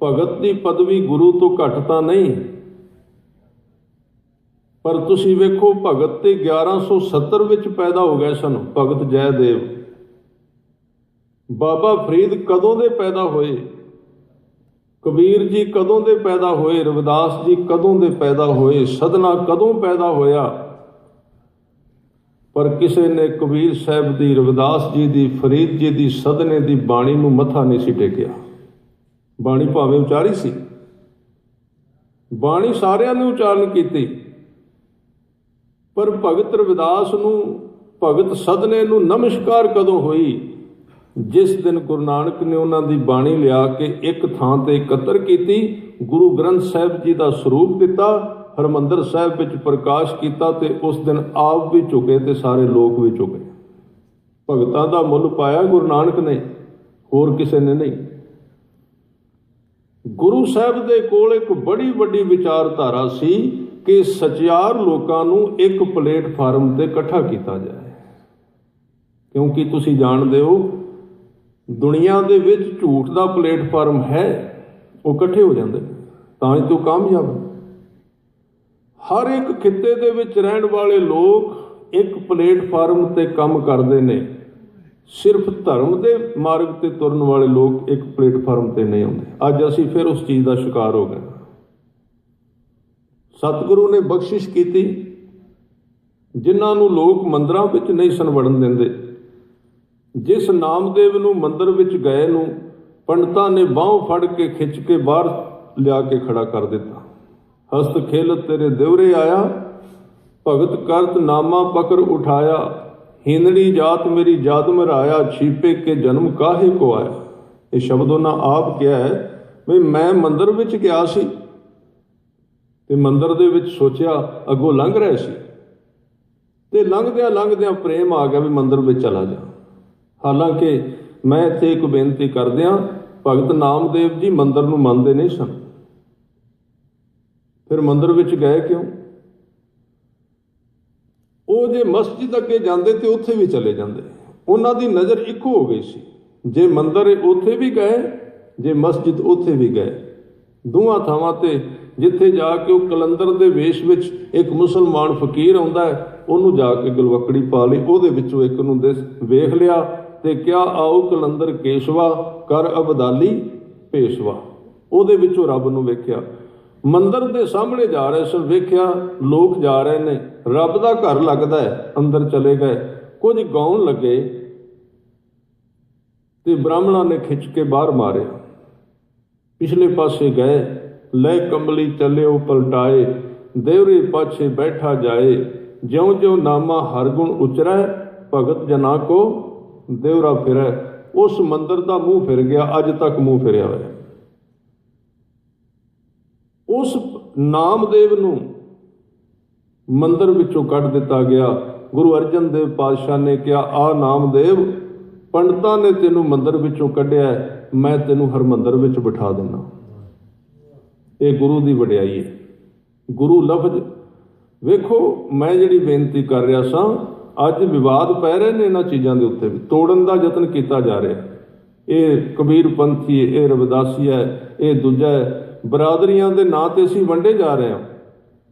ਭਗਤ ਦੀ ਪਦਵੀ ਗੁਰੂ ਤੋਂ ਘੱਟ ਤਾਂ ਨਹੀਂ, ਪਰ ਤੁਸੀਂ ਵੇਖੋ ਭਗਤ ਤੇ 1170 ਵਿੱਚ ਪੈਦਾ ਹੋ ਗਏ ਸਨ ਭਗਤ ਜੈਦੇਵ। ਬਾਬਾ ਫਰੀਦ ਕਦੋਂ ਦੇ ਪੈਦਾ ਹੋਏ, ਕਬੀਰ ਜੀ ਕਦੋਂ ਦੇ ਪੈਦਾ ਹੋਏ, ਰਵਿਦਾਸ ਜੀ ਕਦੋਂ ਦੇ ਪੈਦਾ ਹੋਏ, ਸਦਨਾ ਕਦੋਂ ਪੈਦਾ ਹੋਇਆ। ਪਰ ਕਿਸੇ ਨੇ ਕਬੀਰ ਸਾਹਿਬ ਦੀ, ਰਵਿਦਾਸ ਜੀ ਦੀ, ਫਰੀਦ ਜੀ ਦੀ, ਸਦਨੇ ਦੀ ਬਾਣੀ ਨੂੰ ਮੱਥਾ ਨਹੀਂ ਸੀ ਟੇਕਿਆ। ਬਾਣੀ ਭਾਵੇਂ ਉਚਾਰੀ ਸੀ, ਬਾਣੀ ਸਾਰਿਆਂ ਨੇ ਉਚਾਰਨ ਕੀਤੀ, ਪਰ ਭਗਤ ਰਵਿਦਾਸ ਨੂੰ, ਭਗਤ ਸਦਨੇ ਨੂੰ ਨਮਸਕਾਰ ਕਦੋਂ ਹੋਈ? ਜਿਸ ਦਿਨ ਗੁਰੂ ਨਾਨਕ ਨੇ ਉਹਨਾਂ ਦੀ ਬਾਣੀ ਲਿਆ ਕੇ ਇੱਕ ਥਾਂ ਤੇ ਇਕੱਤਰ ਕੀਤੀ, ਗੁਰੂ ਗ੍ਰੰਥ ਸਾਹਿਬ ਜੀ ਦਾ ਸਰੂਪ ਦਿੱਤਾ, ਹਰਿਮੰਦਰ ਸਾਹਿਬ ਵਿੱਚ ਪ੍ਰਕਾਸ਼ ਕੀਤਾ, ਤੇ ਉਸ ਦਿਨ ਆਪ ਵੀ ਝੁਕੇ ਤੇ ਸਾਰੇ ਲੋਕ ਵੀ ਝੁਕੇ। ਭਗਤਾਂ ਦਾ ਮੁੱਲ ਪਾਇਆ ਗੁਰੂ ਨਾਨਕ ਨੇ, ਹੋਰ ਕਿਸੇ ਨੇ ਨਹੀਂ। ਗੁਰੂ ਸਾਹਿਬ ਦੇ ਕੋਲ ਇੱਕ ਬੜੀ ਵੱਡੀ ਵਿਚਾਰਧਾਰਾ ਸੀ ਕਿ ਸਚਿਆਰ ਲੋਕਾਂ ਨੂੰ ਇੱਕ ਪਲੇਟਫਾਰਮ ਤੇ ਇਕੱਠਾ ਕੀਤਾ ਜਾਏ, ਕਿਉਂਕਿ ਤੁਸੀਂ ਜਾਣਦੇ ਹੋ ਦੁਨੀਆ ਦੇ ਵਿੱਚ ਝੂਠ ਦਾ ਪਲੇਟਫਾਰਮ ਹੈ, ਉਹ ਇਕੱਠੇ ਹੋ ਜਾਂਦੇ ਤਾਂ ਹੀ ਤੋਂ ਕਾਮਯਾਬ। ਹਰ ਇੱਕ ਖਿੱਤੇ ਦੇ ਵਿੱਚ ਰਹਿਣ ਵਾਲੇ ਲੋਕ ਇੱਕ ਪਲੇਟਫਾਰਮ ਤੇ ਕੰਮ ਕਰਦੇ ਨੇ, ਸਿਰਫ ਧਰਮ ਦੇ ਮਾਰਗ ਤੇ ਤੁਰਨ ਵਾਲੇ ਲੋਕ ਇੱਕ ਪਲੇਟਫਾਰਮ ਤੇ ਨਹੀਂ ਆਉਂਦੇ। ਅੱਜ ਅਸੀਂ ਫਿਰ ਉਸ ਚੀਜ਼ ਦਾ ਸ਼ਿਕਾਰ ਹੋ ਗਏ। ਸਤਿਗੁਰੂ ਨੇ ਬਖਸ਼ਿਸ਼ ਕੀਤੀ, ਜਿਨ੍ਹਾਂ ਨੂੰ ਲੋਕ ਮੰਦਰਾਂ ਵਿੱਚ ਨਹੀਂ ਸਨ ਵੜਨ ਦਿੰਦੇ। ਜਿਸ ਨਾਮਦੇਵ ਨੂੰ ਮੰਦਰ ਵਿੱਚ ਗਏ ਨੂੰ ਪੰਡਤਾਂ ਨੇ ਬਾਹੋਂ ਫੜ ਕੇ ਖਿੱਚ ਕੇ ਬਾਹਰ ਲਿਆ ਕੇ ਖੜਾ ਕਰ ਦਿੱਤਾ। ਹਸਤ ਖੇਲਤ ਤੇਰੇ ਦਿਵਰੇ ਆਇਆ, ਭਗਤ ਕਰਤ ਨਾਮਾ ਪਕੜ ਉਠਾਇਆ, ਹੀਨੜੀ ਜਾਤ ਮੇਰੀ ਜਾਤ ਮਰਾਇਆ, ਛੀਪੇ ਕੇ ਜਨਮ ਕਾਹੇ ਕੋ ਆਇਆ। ਇਹ ਸ਼ਬਦ ਉਹਨਾਂ ਆਪ ਕਿਹਾ ਹੈ ਵੀ ਮੈਂ ਮੰਦਰ ਵਿੱਚ ਗਿਆ ਸੀ ਤੇ ਮੰਦਰ ਦੇ ਵਿੱਚ ਸੋਚਿਆ ਅੱਗੋਂ ਲੰਘ ਰਹੇ ਸੀ ਤੇ ਲੰਘਦਿਆਂ ਲੰਘਦਿਆਂ ਪ੍ਰੇਮ ਆ ਗਿਆ ਵੀ ਮੰਦਰ ਵਿੱਚ ਚਲਾ ਜਾ। ਹਾਲਾਂਕਿ ਮੈਂ ਇੱਥੇ ਇੱਕ ਬੇਨਤੀ ਕਰਦਿਆਂ, ਭਗਤ ਨਾਮਦੇਵ ਜੀ ਮੰਦਰ ਨੂੰ ਮੰਨਦੇ ਨਹੀਂ ਸਨ। ਫਿਰ ਮੰਦਰ ਵਿੱਚ ਗਏ ਕਿਉਂ? ਉਹ ਜੇ ਮਸਜਿਦ ਅੱਗੇ ਜਾਂਦੇ ਤੇ ਉੱਥੇ ਵੀ ਚਲੇ ਜਾਂਦੇ। ਉਹਨਾਂ ਦੀ ਨਜ਼ਰ ਇੱਕੋ ਹੋ ਗਈ ਸੀ, ਜੇ ਮੰਦਰ ਉੱਥੇ ਵੀ ਗਏ, ਜੇ ਮਸਜਿਦ ਉੱਥੇ ਵੀ ਗਏ। ਦੋਵਾਂ ਥਾਵਾਂ ਤੇ ਜਿੱਥੇ ਜਾ ਕੇ ਉਹ ਕਲੰਦਰ ਦੇ ਵੇਸ਼ ਵਿੱਚ ਇੱਕ ਮੁਸਲਮਾਨ ਫਕੀਰ ਆਉਂਦਾ ਹੈ, ਉਹਨੂੰ ਜਾ ਕੇ ਗਲਵੱਕੜੀ ਪਾ ਲਈ, ਉਹਦੇ ਵਿੱਚੋਂ ਇੱਕ ਨੂੰ ਵੇਖ ਲਿਆ ਤੇ ਕਿਹਾ ਆਓ ਕਲੰਦਰ ਕੇਸ਼ਵਾ ਕਰ ਅਬਦਾਲੀ ਪੇਸ਼ਵਾ। ਉਹਦੇ ਵਿੱਚੋਂ ਰੱਬ ਨੂੰ ਵੇਖਿਆ। ਮੰਦਰ ਦੇ ਸਾਹਮਣੇ ਜਾ ਰਹੇ ਸਨ, ਵੇਖਿਆ ਲੋਕ ਜਾ ਰਹੇ ਨੇ, ਰੱਬ ਦਾ ਘਰ ਲੱਗਦਾ ਹੈ। ਅੰਦਰ ਚਲੇ ਗਏ, ਕੁਝ ਗਾਉਣ ਲੱਗੇ ਤੇ ਬ੍ਰਾਹਮਣਾਂ ਨੇ ਖਿੱਚ ਕੇ ਬਾਹਰ ਮਾਰਿਆ। ਪਿਛਲੇ ਪਾਸੇ ਗਏ, ਲੈ ਕੰਬਲੀ ਚੱਲਿਓ ਪਲਟਾਏ, ਦੇਵਰੇ ਪਾਛੇ ਬੈਠਾ ਜਾਏ, ਜਿਉਂ ਜਿਉਂ ਨਾਮਾ ਹਰ ਗੁਣ ਉਚਰੈ, ਭਗਤ ਜਨਾ ਕੋ ਦੇਵਰਾ ਫਿਰੈ। ਉਸ ਮੰਦਰ ਦਾ ਮੂੰਹ ਫਿਰ ਗਿਆ, ਅੱਜ ਤੱਕ ਮੂੰਹ ਫਿਰਿਆ ਹੋਇਆ। ਉਸ ਨਾਮਦੇਵ ਨੂੰ ਮੰਦਰ ਵਿੱਚੋਂ ਕੱਢ ਦਿੱਤਾ ਗਿਆ। ਗੁਰੂ ਅਰਜਨ ਦੇਵ ਪਾਤਸ਼ਾਹ ਨੇ ਕਿਹਾ ਆ ਨਾਮਦੇਵ, ਪੰਡਤਾਂ ਨੇ ਤੈਨੂੰ ਮੰਦਰ ਵਿੱਚੋਂ ਕੱਢਿਆ, ਮੈਂ ਤੈਨੂੰ ਹਰਮੰਦਰ ਵਿੱਚ ਬਿਠਾ ਦਿੰਦਾ। ਇਹ ਗੁਰੂ ਦੀ ਵਡਿਆਈ ਹੈ। ਗੁਰੂ ਲਫ਼ਜ਼ ਵੇਖੋ, ਮੈਂ ਜਿਹੜੀ ਬੇਨਤੀ ਕਰ ਰਿਹਾ ਸਾਂ, ਅੱਜ ਵਿਵਾਦ ਪੈ ਰਹੇ ਨੇ ਇਹਨਾਂ ਚੀਜ਼ਾਂ ਦੇ ਉੱਤੇ ਵੀ, ਤੋੜਨ ਦਾ ਯਤਨ ਕੀਤਾ ਜਾ ਰਿਹਾ। ਇਹ ਕਬੀਰ ਪੰਥੀ, ਇਹ ਰਵਿਦਾਸੀ ਹੈ, ਇਹ ਦੂਜਾ ਹੈ। ਬਰਾਦਰੀਆਂ ਦੇ ਨਾਂ ਤੇ ਅਸੀਂ ਵੰਡੇ ਜਾ ਰਹੇ ਹਾਂ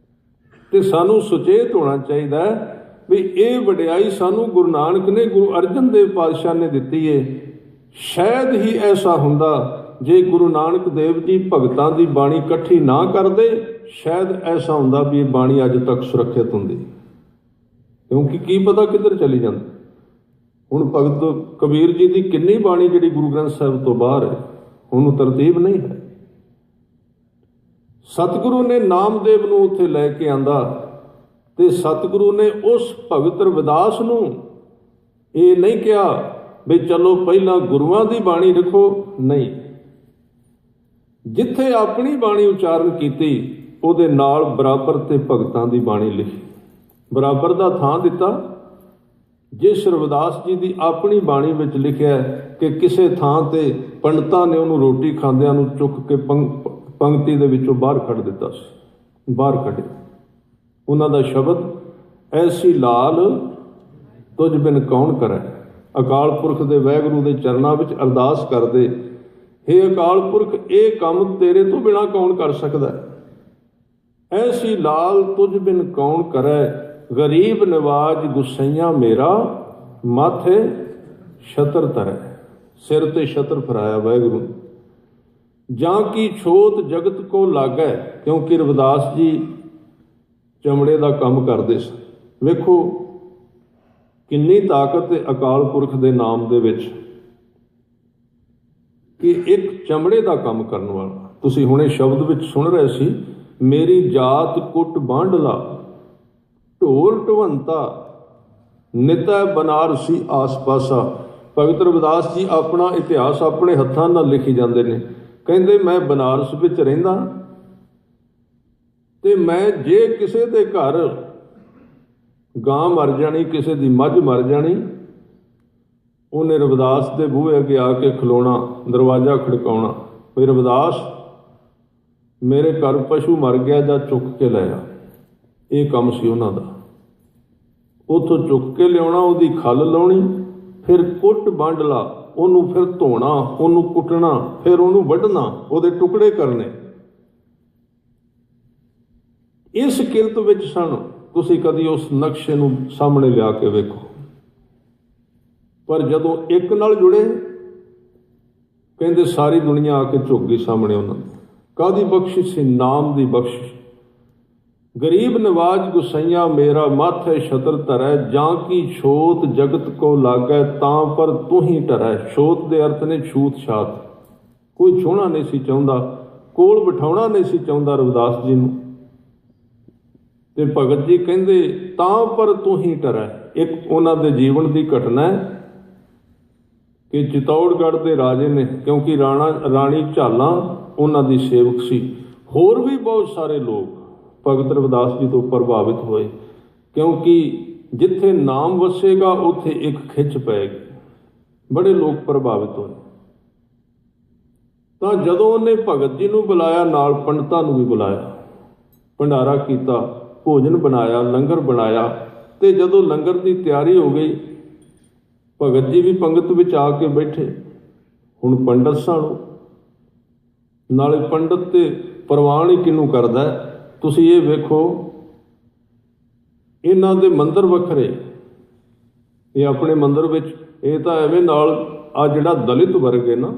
ਤੇ ਸਾਨੂੰ ਸੁਚੇਤ ਹੋਣਾ ਚਾਹੀਦਾ ਹੈ ਵੀ ਇਹ ਵਡਿਆਈ ਸਾਨੂੰ ਗੁਰੂ ਨਾਨਕ ਨੇ, ਗੁਰੂ ਅਰਜਨ ਦੇਵ ਪਾਤਸ਼ਾਹ ਨੇ ਦਿੱਤੀ ਹੈ। ਸ਼ਾਇਦ ਹੀ ਐਸਾ ਹੁੰਦਾ ਜੇ ਗੁਰੂ ਨਾਨਕ ਦੇਵ ਜੀ ਭਗਤਾਂ ਦੀ ਬਾਣੀ ਇਕੱਠੀ ਨਾ ਕਰਦੇ, ਸ਼ਾਇਦ ਐਸਾ ਹੁੰਦਾ ਵੀ ਇਹ ਬਾਣੀ ਅੱਜ ਤੱਕ ਸੁਰੱਖਿਅਤ ਹੁੰਦੀ, ਕਿਉਂਕਿ ਕੀ ਪਤਾ ਕਿੱਧਰ ਚਲੀ ਜਾਂਦੀ। ਹੁਣ ਭਗਤ ਕਬੀਰ ਜੀ ਦੀ ਕਿੰਨੀ ਬਾਣੀ ਜਿਹੜੀ ਗੁਰੂ ਗ੍ਰੰਥ ਸਾਹਿਬ ਤੋਂ ਬਾਹਰ ਹੈ, ਉਹਨੂੰ ਤਰਤੀਬ ਨਹੀਂ ਹੈ। ਸਤਿਗੁਰੂ ਨੇ ਨਾਮਦੇਵ ਨੂੰ ਉੱਥੇ ਲੈ ਕੇ ਆਂਦਾ ਤੇ ਸਤਿਗੁਰੂ ਨੇ ਉਸ ਭਗਤ ਰਵਿਦਾਸ ਨੂੰ ਇਹ ਨਹੀਂ ਕਿਹਾ ਵੀ ਚਲੋ ਪਹਿਲਾਂ ਗੁਰੂਆਂ ਦੀ ਬਾਣੀ ਰੱਖੋ, ਨਹੀਂ। ਜਿੱਥੇ ਆਪਣੀ ਬਾਣੀ ਉਚਾਰਨ ਕੀਤੀ, ਉਹਦੇ ਨਾਲ ਬਰਾਬਰ ਤੇ ਭਗਤਾਂ ਦੀ ਬਾਣੀ ਲਿਖੀ, ਬਰਾਬਰ ਦਾ ਥਾਂ ਦਿੱਤਾ। ਜਿਸ ਰਵਿਦਾਸ ਜੀ ਦੀ ਆਪਣੀ ਬਾਣੀ ਵਿੱਚ ਲਿਖਿਆ ਕਿ ਕਿਸੇ ਥਾਂ ਤੇ ਪੰਡਤਾਂ ਨੇ ਉਹਨੂੰ ਰੋਟੀ ਖਾਂਦਿਆਂ ਨੂੰ ਚੁੱਕ ਕੇ ਪੰਕਤੀ ਦੇ ਵਿੱਚੋਂ ਬਾਹਰ ਕੱਢ ਦਿੱਤਾ ਸੀ, ਬਾਹਰ ਕੱਢਿਆ। ਉਹਨਾਂ ਦਾ ਸ਼ਬਦ ਐਸੀ ਲਾਲ ਤੁਝ ਬਿਨ ਕੌਣ ਕਰੈ। ਅਕਾਲ ਪੁਰਖ ਦੇ ਵਾਹਿਗੁਰੂ ਦੇ ਚਰਨਾਂ ਵਿੱਚ ਅਰਦਾਸ ਕਰਦੇ, ਹੇ ਅਕਾਲ ਪੁਰਖ, ਇਹ ਕੰਮ ਤੇਰੇ ਤੋਂ ਬਿਨਾਂ ਕੌਣ ਕਰ ਸਕਦਾ ਹੈ। ਐਸੀ ਲਾਲ ਤੁਝ ਬਿਨ ਕੌਣ ਕਰੈ, ਗਰੀਬ ਨਿਵਾਜ ਗੁੱਸਈਆਂ ਮੇਰਾ, ਮਾਥੇ ਛਤਰ ਧਰੈ। ਸਿਰ ਤੇ ਛਤਰ ਫਰਾਇਆ ਵਾਹਿਗੁਰੂ। ਜਾਂ ਕੀ ਛੋਤ ਜਗਤ ਕੋ ਲਾਗੈ, ਕਿਉਂਕਿ ਰਵਿਦਾਸ ਜੀ ਚਮੜੇ ਦਾ ਕੰਮ ਕਰਦੇ ਸਨ। ਵੇਖੋ ਕਿੰਨੀ ਤਾਕਤ ਹੈ ਅਕਾਲ ਪੁਰਖ ਦੇ ਨਾਮ ਦੇ ਵਿੱਚ, ਕਿ ਇੱਕ ਚਮੜੇ ਦਾ ਕੰਮ ਕਰਨ ਵਾਲਾ। ਤੁਸੀਂ ਹੁਣੇ ਸ਼ਬਦ ਵਿੱਚ ਸੁਣ ਰਹੇ ਸੀ, ਮੇਰੀ ਜਾਤ ਕੁੱਟ ਬਾਂਡਲਾ, ਢੋਲ ਢਵੰਤਾ ਨਿਤੈ ਬਨਾਰਸੀ ਆਸ ਪਾਸਾ। ਭਗਤ ਰਵਿਦਾਸ ਜੀ ਆਪਣਾ ਇਤਿਹਾਸ ਆਪਣੇ ਹੱਥਾਂ ਨਾਲ ਲਿਖੀ ਜਾਂਦੇ ਨੇ। ਕਹਿੰਦੇ ਮੈਂ ਬਨਾਰਸ ਵਿੱਚ ਰਹਿੰਦਾ ਤੇ ਮੈਂ ਜੇ ਕਿਸੇ ਦੇ ਘਰ ਗਾਂ ਮਰ ਜਾਣੀ, ਕਿਸੇ ਦੀ ਮੱਝ ਮਰ ਜਾਣੀ, ਉਹਨੇ ਰਵਿਦਾਸ ਦੇ ਬੂਹੇ ਅੱਗੇ ਆ ਕੇ ਖਲੋਣਾ, ਦਰਵਾਜ਼ਾ ਖੜਕਾਉਣਾ ਵੀ ਰਵਿਦਾਸ ਮੇਰੇ ਘਰ ਪਸ਼ੂ ਮਰ ਗਿਆ ਜਾਂ ਚੁੱਕ ਕੇ ਲੈ ਆ। ਇਹ ਕੰਮ ਸੀ ਉਹਨਾਂ ਦਾ। ਉੱਥੋਂ ਚੁੱਕ ਕੇ ਲਿਆਉਣਾ, ਉਹਦੀ ਖੱਲ ਲਾਉਣੀ, ਫਿਰ ਕੁੱਟ ਵੰਡ ਲਾ, ਉਹਨੂੰ ਫਿਰ ਧੋਣਾ, ਉਹਨੂੰ ਕੁੱਟਣਾ, ਫਿਰ ਉਹਨੂੰ ਵੱਢਣਾ, ਉਹਦੇ ਟੁਕੜੇ ਕਰਨੇ। ਇਸ ਕਿਰਤ ਵਿੱਚ ਸਨ। ਤੁਸੀਂ ਕਦੀ ਉਸ ਨਕਸ਼ੇ ਨੂੰ ਸਾਹਮਣੇ ਲਿਆ ਕੇ ਵੇਖੋ। ਪਰ ਜਦੋਂ ਇੱਕ ਨਾਲ ਜੁੜੇ, ਕਹਿੰਦੇ ਸਾਰੀ ਦੁਨੀਆ ਆ ਕੇ ਝੁਕ ਗਈ ਸਾਹਮਣੇ ਉਹਨਾਂ ਦੇ। ਕਾਹਦੀ ਬਖਸ਼ਿਸ਼ ਸੀ? ਨਾਮ ਦੀ ਬਖਸ਼ਿਸ਼। ਗਰੀਬ ਨਵਾਜ ਗੁਸਈਆ ਮੇਰਾ ਮਾਥੇ ਛਤਰ ਧਰੈ, ਜਾਂ ਕੀ ਛੋਤ ਜਗਤ ਕੋ ਲਾਗੈ, ਤਾਂ ਪਰ ਤੂੰ ਹੀ ਟਰੈ। ਛੋਤ ਦੇ ਅਰਥ ਨੇ ਛੂਤ ਛਾਤ। ਕੋਈ ਛੋਹਣਾ ਨਹੀਂ ਸੀ ਚਾਹੁੰਦਾ, ਕੋਲ ਬਿਠਾਉਣਾ ਨਹੀਂ ਸੀ ਚਾਹੁੰਦਾ ਰਵਿਦਾਸ ਜੀ ਨੂੰ। ਤੇ ਭਗਤ ਜੀ ਕਹਿੰਦੇ ਤਾਂ ਪਰ ਤੂੰ ਹੀ ਟਰੈ। ਇੱਕ ਉਹਨਾਂ ਦੇ ਜੀਵਨ ਦੀ ਘਟਨਾ ਹੈ ਕਿ ਚਿਤੌੜਗੜ੍ਹ ਦੇ ਰਾਜੇ ਨੇ, ਕਿਉਂਕਿ ਰਾਣੀ ਝਾਲਾਂ ਉਹਨਾਂ ਦੀ ਸੇਵਕ ਸੀ, ਹੋਰ ਵੀ ਬਹੁਤ ਸਾਰੇ ਲੋਕ ਭਗਤ ਰਵਿਦਾਸ ਜੀ ਤੋਂ ਪ੍ਰਭਾਵਿਤ ਹੋਏ, ਕਿਉਂਕਿ ਜਿੱਥੇ ਨਾਮ ਵਸੇਗਾ ਉੱਥੇ ਇੱਕ ਖਿੱਚ ਪਏਗੀ। ਬੜੇ ਲੋਕ ਪ੍ਰਭਾਵਿਤ ਹੋਏ। ਤਾਂ ਜਦੋਂ ਉਹਨੇ ਭਗਤ ਜੀ ਨੂੰ ਬੁਲਾਇਆ, ਨਾਲ ਪੰਡਤਾਂ ਨੂੰ ਵੀ ਬੁਲਾਇਆ, ਭੰਡਾਰਾ ਕੀਤਾ, ਭੋਜਨ ਬਣਾਇਆ, ਲੰਗਰ ਬਣਾਇਆ। ਤੇ ਜਦੋਂ ਲੰਗਰ ਦੀ ਤਿਆਰੀ ਹੋ ਗਈ, ਭਗਤ ਜੀ ਵੀ ਪੰਗਤ ਵਿੱਚ ਆ ਕੇ ਬੈਠੇ। ਹੁਣ ਪੰਡਤ ਸਨ, ਨਾਲੇ ਪੰਡਤ ਤੇ ਪ੍ਰਵਾਨ ਹੀ ਕਿਹਨੂੰ ਕਰਦਾ। ਤੁਸੀਂ ਇਹ ਵੇਖੋ, ਇਹਨਾਂ ਦੇ ਮੰਦਰ ਵੱਖਰੇ, ਇਹ ਆਪਣੇ ਮੰਦਰ ਵਿੱਚ, ਇਹ ਤਾਂ ਐਵੇਂ ਨਾਲ ਆ ਜਿਹੜਾ ਦਲਿਤ ਵਰਗ ਹੈ ਨਾ,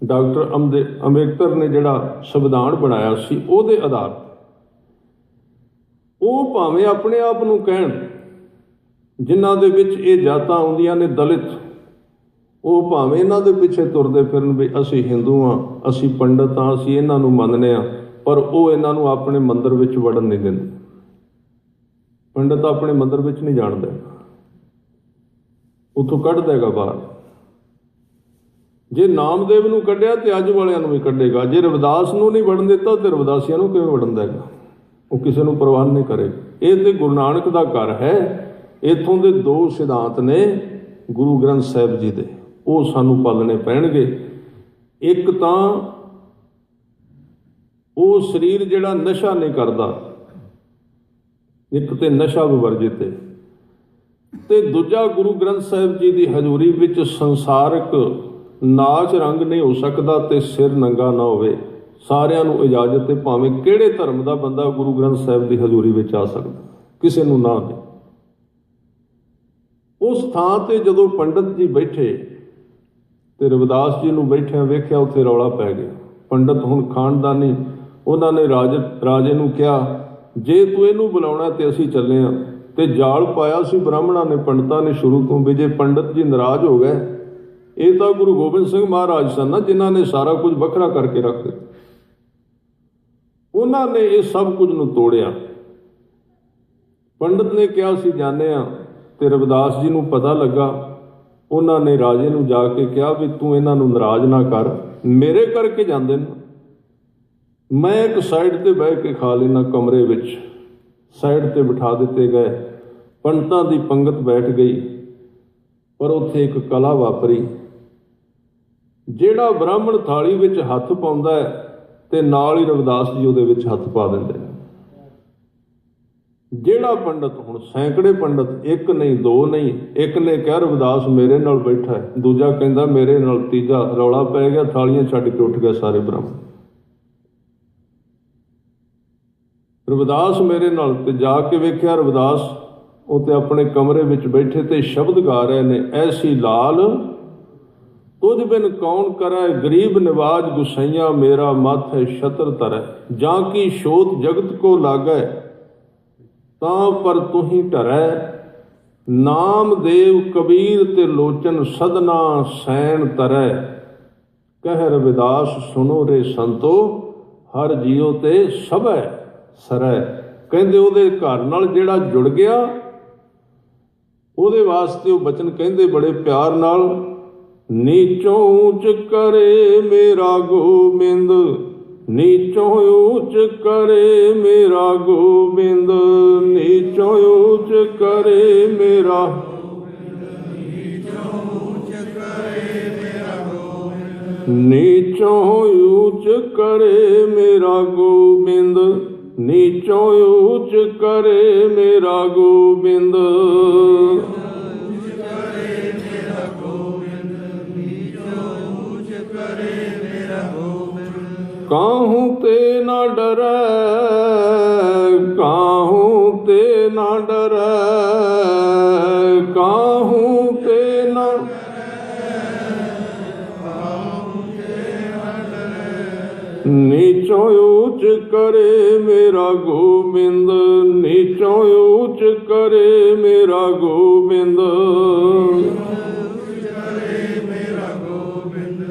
ਡਾਕਟਰ ਅੰਬੇਦਕਰ ਨੇ ਜਿਹੜਾ ਸੰਵਿਧਾਨ ਬਣਾਇਆ ਸੀ, ਉਹਦੇ ਆਧਾਰ ਉਹ ਭਾਵੇਂ ਆਪਣੇ ਆਪ ਨੂੰ ਕਹਿਣ, ਜਿਨ੍ਹਾਂ ਦੇ ਵਿੱਚ ਇਹ ਜਾਤਾਂ ਆਉਂਦੀਆਂ ਨੇ ਦਲਿਤ, ਉਹ ਭਾਵੇਂ ਇਹਨਾਂ ਦੇ ਪਿੱਛੇ ਤੁਰਦੇ ਫਿਰਨ ਵੀ ਅਸੀਂ ਹਿੰਦੂ ਹਾਂ, ਅਸੀਂ ਪੰਡਤ ਹਾਂ, ਅਸੀਂ ਇਹਨਾਂ ਨੂੰ ਮੰਨਦੇ ਹਾਂ, ਪਰ ਉਹ ਇਹਨਾਂ ਨੂੰ ਆਪਣੇ ਮੰਦਰ ਵਿੱਚ ਵੜਨ ਨਹੀਂ ਦਿੰਦੇ। ਪੰਡਤ ਆਪਣੇ ਮੰਦਰ ਵਿੱਚ ਨਹੀਂ ਜਾਣ ਦੇਗਾ, ਉੱਥੋਂ ਕੱਢ ਦੇਗਾ ਬਾਹਰ। ਜੇ ਨਾਮਦੇਵ ਨੂੰ ਕੱਢਿਆ ਤੇ ਅੱਜ ਵਾਲਿਆਂ ਨੂੰ ਵੀ ਕੱਢੇਗਾ। ਜੇ ਰਵਿਦਾਸ ਨੂੰ ਨਹੀਂ ਵੜਨ ਦਿੱਤਾ ਤੇ ਰਵਿਦਾਸੀਆਂ ਨੂੰ ਕਿਵੇਂ ਵੜਨ ਦੇਗਾ? ਉਹ ਕਿਸੇ ਨੂੰ ਪ੍ਰਵਾਨ ਨਹੀਂ ਕਰੇਗਾ। ਇਹ ਤੇ ਗੁਰੂ ਨਾਨਕ ਦਾ ਘਰ ਹੈ। ਇੱਥੋਂ ਦੇ ਦੋ ਸਿਧਾਂਤ ਨੇ ਗੁਰੂ ਗ੍ਰੰਥ ਸਾਹਿਬ ਜੀ ਦੇ, ਉਹ ਸਾਨੂੰ ਪਾਲਣੇ ਪੈਣਗੇ। ਇੱਕ ਤਾਂ ਉਹ ਸਰੀਰ ਜਿਹੜਾ ਨਸ਼ਾ ਨਹੀਂ ਕਰਦਾ, ਇੱਕ ਤੇ ਨਸ਼ਾ ਵਿਵਰਜਿਤ ਹੈ, ਤੇ ਦੂਜਾ ਗੁਰੂ ਗ੍ਰੰਥ ਸਾਹਿਬ ਜੀ ਦੀ ਹਜ਼ੂਰੀ ਵਿੱਚ ਸੰਸਾਰਕ ਨਾਚ ਰੰਗ ਨਹੀਂ ਹੋ ਸਕਦਾ ਤੇ ਸਿਰ ਨੰਗਾ ਨਾ ਹੋਵੇ। ਸਾਰਿਆਂ ਨੂੰ ਇਜਾਜ਼ਤ ਹੈ, ਭਾਵੇਂ ਕਿਹੜੇ ਧਰਮ ਦਾ ਬੰਦਾ ਗੁਰੂ ਗ੍ਰੰਥ ਸਾਹਿਬ ਦੀ ਹਜ਼ੂਰੀ ਵਿੱਚ ਆ ਸਕਦਾ, ਕਿਸੇ ਨੂੰ ਨਾ ਦੇ। ਉਸ ਥਾਂ ਤੇ ਜਦੋਂ ਪੰਡਤ ਜੀ ਬੈਠੇ ਤੇ ਰਵਿਦਾਸ ਜੀ ਨੂੰ ਬੈਠਿਆਂ ਵੇਖਿਆ, ਉੱਥੇ ਰੌਲਾ ਪੈ ਗਿਆ। ਪੰਡਤ ਹੁਣ ਖਾਨਦਾਨੀ, ਉਹਨਾਂ ਨੇ ਰਾਜੇ ਨੂੰ ਕਿਹਾ, ਜੇ ਤੂੰ ਇਹਨੂੰ ਬੁਲਾਉਣਾ ਤੇ ਅਸੀਂ ਚੱਲੇ ਹਾਂ। ਤੇ ਜਾਲ ਪਾਇਆ ਸੀ ਬ੍ਰਾਹਮਣਾਂ ਨੇ, ਪੰਡਤਾਂ ਨੇ ਸ਼ੁਰੂ ਤੋਂ, ਵੀ ਜੇ ਪੰਡਤ ਜੀ ਨਾਰਾਜ਼ ਹੋ ਗਏ, ਇਹ ਤਾਂ ਗੁਰੂ ਗੋਬਿੰਦ ਸਿੰਘ ਮਹਾਰਾਜ ਸਨ ਨਾ, ਜਿਨ੍ਹਾਂ ਨੇ ਸਾਰਾ ਕੁਝ ਵੱਖਰਾ ਕਰਕੇ ਰੱਖ ਦਿੱਤਾ। ਉਹਨਾਂ ਨੇ ਇਹ ਸਭ ਕੁਝ ਨੂੰ ਤੋੜਿਆ। ਪੰਡਤ ਨੇ ਕਿਹਾ ਅਸੀਂ ਜਾਂਦੇ ਹਾਂ, ਤੇ ਰਵਿਦਾਸ ਜੀ ਨੂੰ ਪਤਾ ਲੱਗਾ। ਉਹਨਾਂ ਨੇ ਰਾਜੇ ਨੂੰ ਜਾ ਕੇ ਕਿਹਾ ਵੀ ਤੂੰ ਇਹਨਾਂ ਨੂੰ ਨਾਰਾਜ਼ ਨਾ ਕਰ, ਮੇਰੇ ਕਰਕੇ ਜਾਂਦੇ ਨੇ, ਮੈਂ ਇੱਕ ਸਾਈਡ ਤੇ ਬਹਿ ਕੇ ਖਾ ਲੈਣਾ ਕਮਰੇ ਵਿੱਚ। ਸਾਈਡ ਤੇ ਬਿਠਾ ਦਿੱਤੇ ਗਏ, ਪੰਡਤਾਂ ਦੀ ਪੰਗਤ ਬੈਠ ਗਈ। ਪਰ ਉੱਥੇ ਇੱਕ ਕਲਾ ਵਾਪਰੀ। ਜਿਹੜਾ ਬ੍ਰਾਹਮਣ ਥਾਲੀ ਵਿੱਚ ਹੱਥ ਪਾਉਂਦਾ ਹੈ ਤੇ ਨਾਲ ਹੀ ਰਵਿਦਾਸ ਜੀ ਉਹਦੇ ਵਿੱਚ ਹੱਥ ਪਾ ਦਿੰਦੇ ਨੇ। ਜਿਹੜਾ ਪੰਡਤ, ਹੁਣ ਸੈਂਕੜੇ ਪੰਡਤ, ਇੱਕ ਨਹੀਂ ਦੋ ਨਹੀਂ, ਇੱਕ ਨੇ ਕਿਹਾ ਰਵਿਦਾਸ ਮੇਰੇ ਨਾਲ ਬੈਠਾ ਹੈ, ਦੂਜਾ ਕਹਿੰਦਾ ਮੇਰੇ ਨਾਲ, ਤੀਜਾ, ਰੌਲਾ ਪੈ ਗਿਆ, ਥਾਲੀਆਂ ਛੱਡ ਕੇ ਉੱਠ ਗਏ ਸਾਰੇ ਬ੍ਰਾਹਮਣ। ਰਵਿਦਾਸ ਮੇਰੇ ਨਾਲ, ਤੇ ਜਾ ਕੇ ਵੇਖਿਆ ਰਵਿਦਾਸ ਉਹ ਤੇ ਆਪਣੇ ਕਮਰੇ ਵਿੱਚ ਬੈਠੇ ਤੇ ਸ਼ਬਦ ਗਾ ਰਹੇ ਨੇ, ਐਸੀ ਲਾਲ ਤੁਝ ਬਿਨ ਕੌਣ ਕਰੈ, ਗਰੀਬ ਨਿਵਾਜ ਗੁਸਈਆ ਮੇਰਾ ਮਾਥੇ ਛਤਰ ਧਰੈ, ਜਾਂ ਕੀ ਛੋਤ ਜਗਤ ਕੋ ਲਾਗੈ, ਤਾਂ ਪਰ ਤੂੰ ਹੀ ਟਰੈ। ਨਾਮਦੇਵ ਕਬੀਰ ਤੇ ਲੋਚਨ ਸਦਨਾ ਸੈਣ ਤਰੈ, ਕਹਿ ਰਵਿਦਾਸ ਸੁਣੋ ਰੇ ਸੰਤੋ, ਹਰ ਜੀਓ ਤੇ ਸਭੈ ਸਰੈ। ਕਹਿੰਦੇ ਉਹਦੇ ਘਰ ਨਾਲ ਜਿਹੜਾ ਜੁੜ ਗਿਆ, ਉਹਦੇ ਵਾਸਤੇ ਉਹ ਬਚਨ ਕਹਿੰਦੇ ਬੜੇ ਪਿਆਰ ਨਾਲ, ਨੀਚੋਂ ਊਚ ਕਰੇ ਮੇਰਾ ਗੋਬਿੰਦ, ਨੀਚੋਂ ਊਚ ਕਰੇ ਮੇਰਾ ਗੋਬਿੰਦ, ਨੀਚੋਂ ਊਚ ਕਰੇ ਮੇਰਾ, ਨੀਚੋਂ ਊਚ ਕਰੇ ਮੇਰਾ ਗੋਬਿੰਦ, ਨੀਚੋਂ ਊਚ ਕਰੇ ਮੇਰਾ ਗੋਬਿੰਦ। ਕਾਹੂ ਤੇ ਨਾ ਡਰੈ, ਕਾਹੂ ਤੇ ਨਾ ਡਰੈ, ਕਾਹੂ ਤੇ ਨਾ, ਨੀਚੋਂ ਊਚ ਕਰੇ ਮੇਰਾ ਗੋਬਿੰਦ, ਨੀਚੋਂ ਊਚ ਕਰੇ ਮੇਰਾ ਗੋਬਿੰਦ।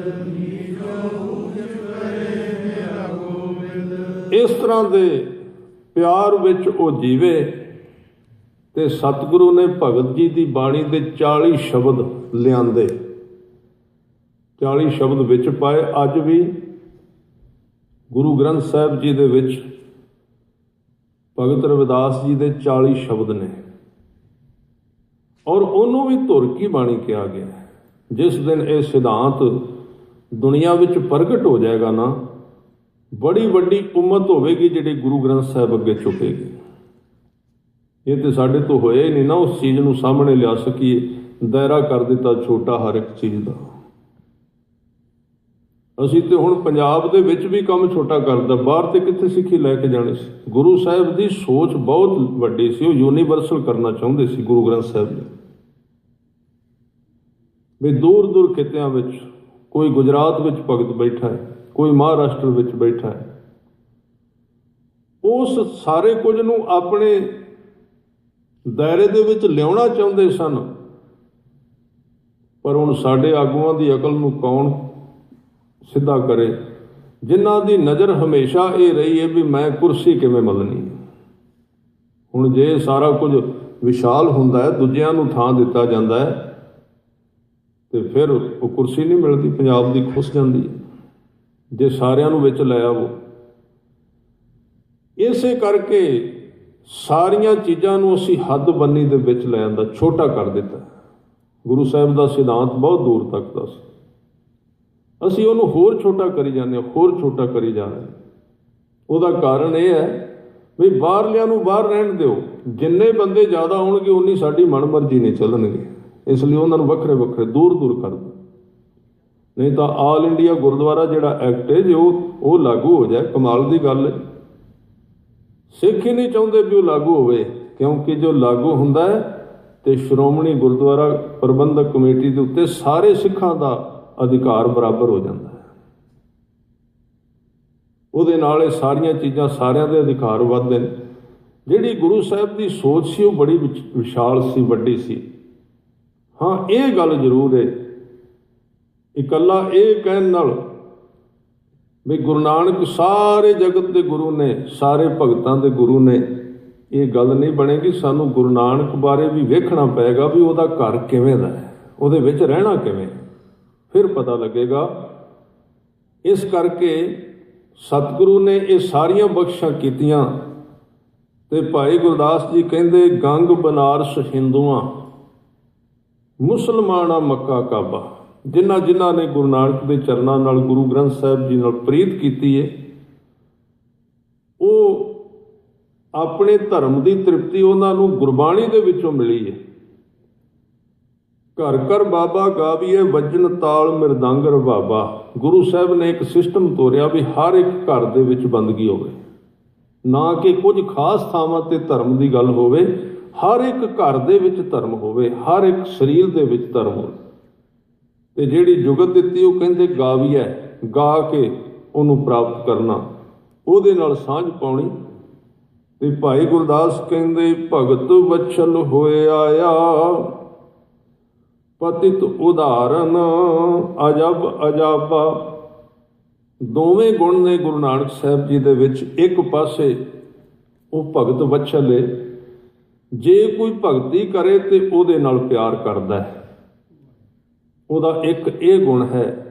ਇਸ ਤਰ੍ਹਾਂ ਦੇ ਪਿਆਰ ਵਿੱਚ ਉਹ ਜੀਵੇ ਤੇ ਸਤਿਗੁਰੂ ਨੇ ਭਗਤ ਜੀ ਦੀ ਬਾਣੀ ਦੇ 40 ਸ਼ਬਦ ਲਿਆਂਦੇ, 40 ਸ਼ਬਦ ਵਿੱਚ ਪਾਏ। ਅੱਜ ਵੀ ਗੁਰੂ ਗ੍ਰੰਥ ਸਾਹਿਬ ਜੀ ਦੇ ਵਿੱਚ ਭਗਤ ਰਵਿਦਾਸ ਜੀ ਦੇ 40 ਸ਼ਬਦ ਨੇ, ਔਰ ਉਹਨੂੰ ਵੀ ਧੁਰ ਕੀ ਬਾਣੀ ਕਿਹਾ ਗਿਆ। ਜਿਸ ਦਿਨ ਇਹ ਸਿਧਾਂਤ ਦੁਨੀਆ ਵਿੱਚ ਪ੍ਰਗਟ ਹੋ ਜਾਏਗਾ ਨਾ, ਬੜੀ ਵੱਡੀ ਉਮਤ ਹੋਵੇਗੀ ਜਿਹੜੀ ਗੁਰੂ ਗ੍ਰੰਥ ਸਾਹਿਬ ਅੱਗੇ ਝੁਕੇਗੀ। ਇਹ ਤੇ ਸਾਡੇ ਤੋਂ ਹੋਇਆ ਹੀ ਨਹੀਂ ਨਾ, ਉਸ ਚੀਜ਼ ਨੂੰ ਸਾਹਮਣੇ ਲਿਆ ਸਕੀਏ। ਦਾਇਰਾ ਕਰ ਦਿੱਤਾ ਛੋਟਾ ਹਰ ਇੱਕ ਚੀਜ਼ ਦਾ। ਅਸੀਂ ਤੇ ਹੁਣ ਪੰਜਾਬ ਦੇ ਵਿੱਚ ਵੀ ਕੰਮ ਛੋਟਾ ਕਰਦਾ, ਬਾਹਰ ਤੇ ਕਿੱਥੇ ਸਿੱਖੀ ਲੈ ਕੇ ਜਾਣੀ ਸੀ। ਗੁਰੂ ਸਾਹਿਬ ਦੀ ਸੋਚ ਬਹੁਤ ਵੱਡੀ ਸੀ, ਉਹ ਯੂਨੀਵਰਸਲ ਕਰਨਾ ਚਾਹੁੰਦੇ ਸੀ ਗੁਰੂ ਗ੍ਰੰਥ ਸਾਹਿਬ ਜੀ। ਵੀ ਦੂਰ ਦੂਰ ਖਿੱਤਿਆਂ ਵਿੱਚ, ਕੋਈ ਗੁਜਰਾਤ ਵਿੱਚ ਭਗਤ ਬੈਠਾ ਹੈ, ਕੋਈ ਮਹਾਰਾਸ਼ਟਰ ਵਿੱਚ ਬੈਠਾ ਹੈ, ਉਸ ਸਾਰੇ ਕੁਝ ਨੂੰ ਆਪਣੇ ਦਾਇਰੇ ਦੇ ਵਿੱਚ ਲਿਆਉਣਾ ਚਾਹੁੰਦੇ ਸਨ। ਪਰ ਹੁਣ ਸਾਡੇ ਆਗੂਆਂ ਦੀ ਅਕਲ ਨੂੰ ਕੌਣ ਸਿੱਧਾ ਕਰੇ, ਜਿਨ੍ਹਾਂ ਦੀ ਨਜ਼ਰ ਹਮੇਸ਼ਾ ਇਹ ਰਹੀ ਹੈ ਵੀ ਮੈਂ ਕੁਰਸੀ ਕਿਵੇਂ ਮੱਲਣੀ। ਹੁਣ ਜੇ ਸਾਰਾ ਕੁਝ ਵਿਸ਼ਾਲ ਹੁੰਦਾ ਹੈ, ਦੂਜਿਆਂ ਨੂੰ ਥਾਂ ਦਿੱਤਾ ਜਾਂਦਾ ਹੈ, ਤੇ ਫਿਰ ਉਹ ਕੁਰਸੀ ਨਹੀਂ ਮਿਲਦੀ, ਪੰਜਾਬ ਦੀ ਖੁੱਸ ਜਾਂਦੀ ਹੈ ਜੇ ਸਾਰਿਆਂ ਨੂੰ ਵਿੱਚ ਲੈ ਆਵੋ। ਇਸੇ ਕਰਕੇ ਸਾਰੀਆਂ ਚੀਜ਼ਾਂ ਨੂੰ ਅਸੀਂ ਹੱਦ ਬੰਨੀ ਦੇ ਵਿੱਚ ਲੈ ਆਂਦਾ, ਛੋਟਾ ਕਰ ਦਿੱਤਾ। ਗੁਰੂ ਸਾਹਿਬ ਦਾ ਸਿਧਾਂਤ ਬਹੁਤ ਦੂਰ ਤੱਕ ਦਾ ਸੀ, ਅਸੀਂ ਉਹਨੂੰ ਹੋਰ ਛੋਟਾ ਕਰੀ ਜਾਂਦੇ ਹਾਂ, ਹੋਰ ਛੋਟਾ ਕਰੀ ਜਾ ਰਹੇ। ਉਹਦਾ ਕਾਰਨ ਇਹ ਹੈ ਵੀ ਬਾਹਰਲਿਆਂ ਨੂੰ ਬਾਹਰ ਰਹਿਣ ਦਿਓ, ਜਿੰਨੇ ਬੰਦੇ ਜ਼ਿਆਦਾ ਹੋਣਗੇ ਉਨੀ ਸਾਡੀ ਮਨਮਰਜ਼ੀ ਨਹੀਂ ਚੱਲਣਗੇ, ਇਸ ਲਈ ਉਹਨਾਂ ਨੂੰ ਵੱਖਰੇ ਵੱਖਰੇ ਦੂਰ ਦੂਰ ਕਰ ਦਿਓ। ਨਹੀਂ ਤਾਂ ਆਲ ਇੰਡੀਆ ਗੁਰਦੁਆਰਾ ਜਿਹੜਾ ਐਕਟ ਹੈ ਜੇ ਉਹ ਲਾਗੂ ਹੋ ਜਾਏ, ਕਮਾਲ ਦੀ ਗੱਲ ਹੈ। ਸਿੱਖ ਹੀ ਨਹੀਂ ਚਾਹੁੰਦੇ ਵੀ ਉਹ ਲਾਗੂ ਹੋਵੇ, ਕਿਉਂਕਿ ਜੋ ਲਾਗੂ ਹੁੰਦਾ ਹੈ ਤੇ ਸ਼੍ਰੋਮਣੀ ਗੁਰਦੁਆਰਾ ਪ੍ਰਬੰਧਕ ਕਮੇਟੀ ਦੇ ਉੱਤੇ ਸਾਰੇ ਸਿੱਖਾਂ ਦਾ ਅਧਿਕਾਰ ਬਰਾਬਰ ਹੋ ਜਾਂਦਾ ਹੈ। ਉਹਦੇ ਨਾਲ ਇਹ ਸਾਰੀਆਂ ਚੀਜ਼ਾਂ, ਸਾਰਿਆਂ ਦੇ ਅਧਿਕਾਰ ਵੱਧਦੇ ਨੇ। ਜਿਹੜੀ ਗੁਰੂ ਸਾਹਿਬ ਦੀ ਸੋਚ ਸੀ ਉਹ ਬੜੀ ਵਿਸ਼ਾਲ ਸੀ, ਵੱਡੀ ਸੀ। ਹਾਂ, ਇਹ ਗੱਲ ਜ਼ਰੂਰ ਹੈ, ਇਕੱਲਾ ਇਹ ਕਹਿਣ ਨਾਲ ਵੀ ਗੁਰੂ ਨਾਨਕ ਸਾਰੇ ਜਗਤ ਦੇ ਗੁਰੂ ਨੇ, ਸਾਰੇ ਭਗਤਾਂ ਦੇ ਗੁਰੂ ਨੇ, ਇਹ ਗੱਲ ਨਹੀਂ ਬਣੇਗੀ। ਸਾਨੂੰ ਗੁਰੂ ਨਾਨਕ ਬਾਰੇ ਵੀ ਵੇਖਣਾ ਪਏਗਾ ਵੀ ਉਹਦਾ ਘਰ ਕਿਵੇਂ ਦਾ ਹੈ, ਉਹਦੇ ਵਿੱਚ ਰਹਿਣਾ ਕਿਵੇਂ, ਫਿਰ ਪਤਾ ਲੱਗੇਗਾ। ਇਸ ਕਰਕੇ ਸਤਿਗੁਰੂ ਨੇ ਇਹ ਸਾਰੀਆਂ ਬਖਸ਼ਾਂ ਕੀਤੀਆਂ ਤੇ ਭਾਈ ਗੁਰਦਾਸ ਜੀ ਕਹਿੰਦੇ, ਗੰਗ ਬਨਾਰਸ ਹਿੰਦੂਆਂ, ਮੁਸਲਮਾਨਾਂ ਮੱਕਾ ਕਾਬਾ। ਜਿਨ੍ਹਾਂ ਜਿਨ੍ਹਾਂ ਨੇ ਗੁਰੂ ਨਾਨਕ ਦੇ ਚਰਨਾਂ ਨਾਲ, ਗੁਰੂ ਗ੍ਰੰਥ ਸਾਹਿਬ ਜੀ ਨਾਲ ਪ੍ਰੀਤ ਕੀਤੀ ਹੈ, ਉਹ ਆਪਣੇ ਧਰਮ ਦੀ ਤ੍ਰਿਪਤੀ ਉਹਨਾਂ ਨੂੰ ਗੁਰਬਾਣੀ ਦੇ ਵਿੱਚੋਂ ਮਿਲੀ ਹੈ। ਘਰ ਘਰ ਬਾਬਾ ਗਾਵੀਏ, ਵੱਜਣ ਤਾਲ ਮਿਰਦੰਗ ਰਬਾਬਾ। ਗੁਰੂ ਸਾਹਿਬ ਨੇ ਇੱਕ ਸਿਸਟਮ ਤੋਰਿਆ ਵੀ ਹਰ ਇੱਕ ਘਰ ਦੇ ਵਿੱਚ ਬੰਦਗੀ ਹੋਵੇ, ਨਾ ਕਿ ਕੁਝ ਖਾਸ ਥਾਵਾਂ ਤੇ ਧਰਮ ਦੀ ਗੱਲ ਹੋਵੇ, ਹਰ ਇੱਕ ਘਰ ਦੇ ਵਿੱਚ ਧਰਮ ਹੋਵੇ, ਹਰ ਇੱਕ ਸਰੀਰ ਦੇ ਵਿੱਚ ਧਰਮ ਹੋਵੇ। ਤੇ ਜਿਹੜੀ ਜੁਗਤ ਦਿੱਤੀ ਉਹ ਕਹਿੰਦੇ ਗਾਵੀਏ, ਗਾ ਕੇ ਉਹਨੂੰ ਪ੍ਰਾਪਤ ਕਰਨਾ, ਉਹਦੇ ਨਾਲ ਸਾਂਝ ਪਾਉਣੀ। ਤੇ ਭਾਈ ਗੁਰਦਾਸ ਕਹਿੰਦੇ, ਭਗਤ ਵਛਲ ਹੋਏ ਆਇਆ, ਪਤਿਤ ਉਦਾਹਰਨ ਅਜਬ ਅਜਾਬਾ। ਦੋਵੇਂ ਗੁਣ ਨੇ ਗੁਰੂ ਨਾਨਕ ਸਾਹਿਬ ਜੀ ਦੇ ਵਿੱਚ। ਇੱਕ ਪਾਸੇ ਉਹ ਭਗਤ ਵਛਲ ਹੈ, ਜੇ ਕੋਈ ਭਗਤੀ ਕਰੇ ਤੇ ਉਹਦੇ ਨਾਲ ਪਿਆਰ ਕਰਦਾ ਹੈ। ਉਹਦਾ ਇੱਕ ਇਹ ਗੁਣ ਹੈ।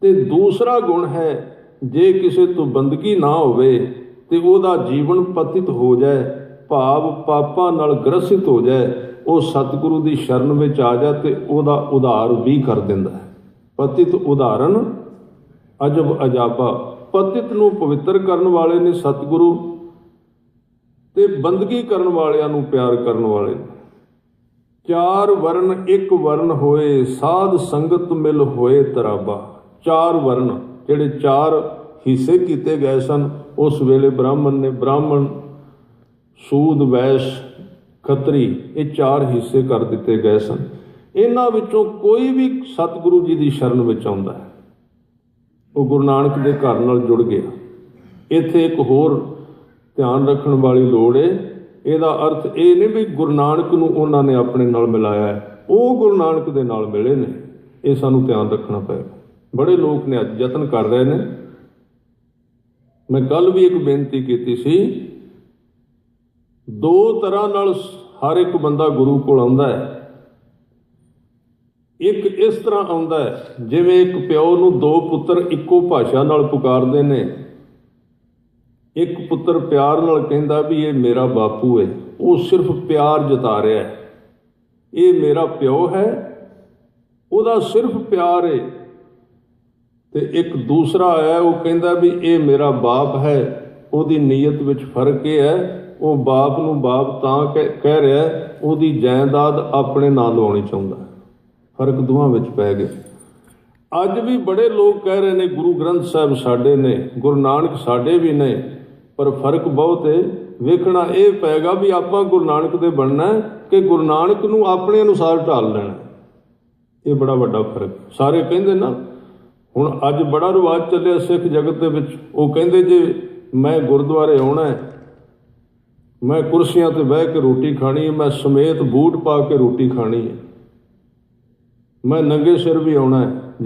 ਤੇ ਦੂਸਰਾ ਗੁਣ ਹੈ, ਜੇ ਕਿਸੇ ਤੋਂ ਬੰਦਗੀ ਨਾ ਹੋਵੇ ਤੇ ਉਹਦਾ ਜੀਵਨ ਪਤਿਤ ਹੋ ਜਾਏ, ਭਾਵ ਪਾਪਾਂ ਨਾਲ ਗ੍ਰਸਿਤ ਹੋ ਜਾਏ, ਉਹ ਸਤਿਗੁਰੂ ਦੀ ਸ਼ਰਨ ਵਿੱਚ ਆ ਜਾਏ ਤੇ ਉਹਦਾ ਉਧਾਰ ਵੀ ਕਰ ਦਿੰਦਾ ਹੈ। ਪਤਿਤ ਉਦਾਹਰਨ ਅਜਬ ਅਜਾਬਾ। ਪਤਿਤ ਨੂੰ ਪਵਿੱਤਰ ਕਰਨ ਵਾਲੇ ਨੇ ਸਤਿਗੁਰੂ, ਤੇ ਬੰਦਗੀ ਕਰਨ ਵਾਲਿਆਂ ਨੂੰ ਪਿਆਰ ਕਰਨ ਵਾਲੇ। ਚਾਰ ਵਰਨ ਇੱਕ ਵਰਨ ਹੋਏ, ਸਾਧ ਸੰਗਤ ਮਿਲ ਹੋਏ ਤਰਾਬਾ। ਚਾਰ ਵਰਨ ਜਿਹੜੇ ਚਾਰ ਹਿੱਸੇ ਕੀਤੇ ਗਏ ਸਨ ਉਸ ਵੇਲੇ ਬ੍ਰਾਹਮਣ, ਸੂਦ, ਵੈਸ਼, ਖੱਤਰੀ, ਇਹ ਚਾਰ ਹਿੱਸੇ ਕਰ ਦਿੱਤੇ ਗਏ ਸਨ। ਇਹਨਾਂ ਵਿੱਚੋਂ ਕੋਈ ਵੀ ਸਤਿਗੁਰੂ ਜੀ ਦੀ ਸ਼ਰਨ ਵਿੱਚ ਆਉਂਦਾ ਹੈ, ਉਹ ਗੁਰੂ ਨਾਨਕ ਦੇ ਘਰ ਨਾਲ ਜੁੜ ਗਿਆ। ਇੱਥੇ ਇੱਕ ਹੋਰ ਧਿਆਨ ਰੱਖਣ ਵਾਲੀ ਲੋੜ ਹੈ। ਇਹਦਾ ਅਰਥ ਇਹ ਨਹੀਂ ਵੀ ਗੁਰੂ ਨਾਨਕ ਨੂੰ ਉਹਨਾਂ ਨੇ ਆਪਣੇ ਨਾਲ ਮਿਲਾਇਆ ਹੈ, ਉਹ ਗੁਰੂ ਨਾਨਕ ਦੇ ਨਾਲ ਮਿਲੇ ਨੇ। ਇਹ ਸਾਨੂੰ ਧਿਆਨ ਰੱਖਣਾ ਪਏਗਾ। ਬੜੇ ਲੋਕ ਨੇ ਅੱਜ ਯਤਨ ਕਰ ਰਹੇ ਨੇ। ਮੈਂ ਕੱਲ ਵੀ ਇੱਕ ਬੇਨਤੀ ਕੀਤੀ ਸੀ, ਦੋ ਤਰ੍ਹਾਂ ਨਾਲ ਹਰ ਇੱਕ ਬੰਦਾ ਗੁਰੂ ਕੋਲ ਆਉਂਦਾ ਹੈ। ਇੱਕ ਇਸ ਤਰ੍ਹਾਂ ਆਉਂਦਾ ਹੈ ਜਿਵੇਂ ਇੱਕ ਪਿਓ ਨੂੰ ਦੋ ਪੁੱਤਰ ਇੱਕੋ ਭਾਸ਼ਾ ਨਾਲ ਪੁਕਾਰਦੇ ਨੇ। ਇੱਕ ਪੁੱਤਰ ਪਿਆਰ ਨਾਲ ਕਹਿੰਦਾ ਵੀ ਇਹ ਮੇਰਾ ਬਾਪੂ ਹੈ, ਉਹ ਸਿਰਫ ਪਿਆਰ ਜਤਾ ਰਿਹਾ ਹੈ। ਇਹ ਮੇਰਾ ਪਿਓ ਹੈ, ਉਹਦਾ ਸਿਰਫ ਪਿਆਰ ਹੈ। ਤੇ ਇੱਕ ਦੂਸਰਾ ਆਇਆ, ਉਹ ਕਹਿੰਦਾ ਵੀ ਇਹ ਮੇਰਾ ਬਾਪ ਹੈ, ਉਹਦੀ ਨੀਅਤ ਵਿੱਚ ਫਰਕ ਇਹ ਹੈ, ਉਹ ਬਾਪ ਨੂੰ ਬਾਪ ਤਾਂ ਕਹਿ ਰਿਹਾ, ਉਹਦੀ ਜਾਇਦਾਦ ਆਪਣੇ ਨਾਂ ਲਵਾਉਣੀ ਚਾਹੁੰਦਾ। ਫਰਕ ਦੋਵਾਂ ਵਿੱਚ ਪੈ ਗਿਆ। ਅੱਜ ਵੀ ਬੜੇ ਲੋਕ ਕਹਿ ਰਹੇ ਨੇ ਗੁਰੂ ਗ੍ਰੰਥ ਸਾਹਿਬ ਸਾਡੇ ਨੇ, ਗੁਰੂ ਨਾਨਕ ਸਾਡੇ ਵੀ ਨੇ, ਪਰ ਫਰਕ ਬਹੁਤ ਹੈ। ਵੇਖਣਾ ਇਹ ਪਏਗਾ ਵੀ ਆਪਾਂ ਗੁਰੂ ਨਾਨਕ ਦੇ ਬਣਨਾ ਕਿ ਗੁਰੂ ਨਾਨਕ ਨੂੰ ਆਪਣੇ ਅਨੁਸਾਰ ਢਾਲ ਲੈਣਾ। ਇਹ ਬੜਾ ਵੱਡਾ ਫਰਕ। ਸਾਰੇ ਕਹਿੰਦੇ ਨਾ, ਹੁਣ ਅੱਜ ਬੜਾ ਰਿਵਾਜ ਚੱਲਿਆ ਸਿੱਖ ਜਗਤ ਦੇ ਵਿੱਚ, ਉਹ ਕਹਿੰਦੇ ਜੇ ਮੈਂ ਗੁਰਦੁਆਰੇ ਆਉਣਾ ਹੈ, ਮੈਂ ਕੁਰਸੀਆਂ 'ਤੇ ਬਹਿ ਕੇ ਰੋਟੀ ਖਾਣੀ ਹੈ, ਮੈਂ ਸਮੇਤ ਬੂਟ ਪਾ ਕੇ ਰੋਟੀ ਖਾਣੀ ਹੈ, ਮੈਂ ਨੰਗੇ ਸਿਰ ਵੀ ਆਉਣਾ ਹੈ।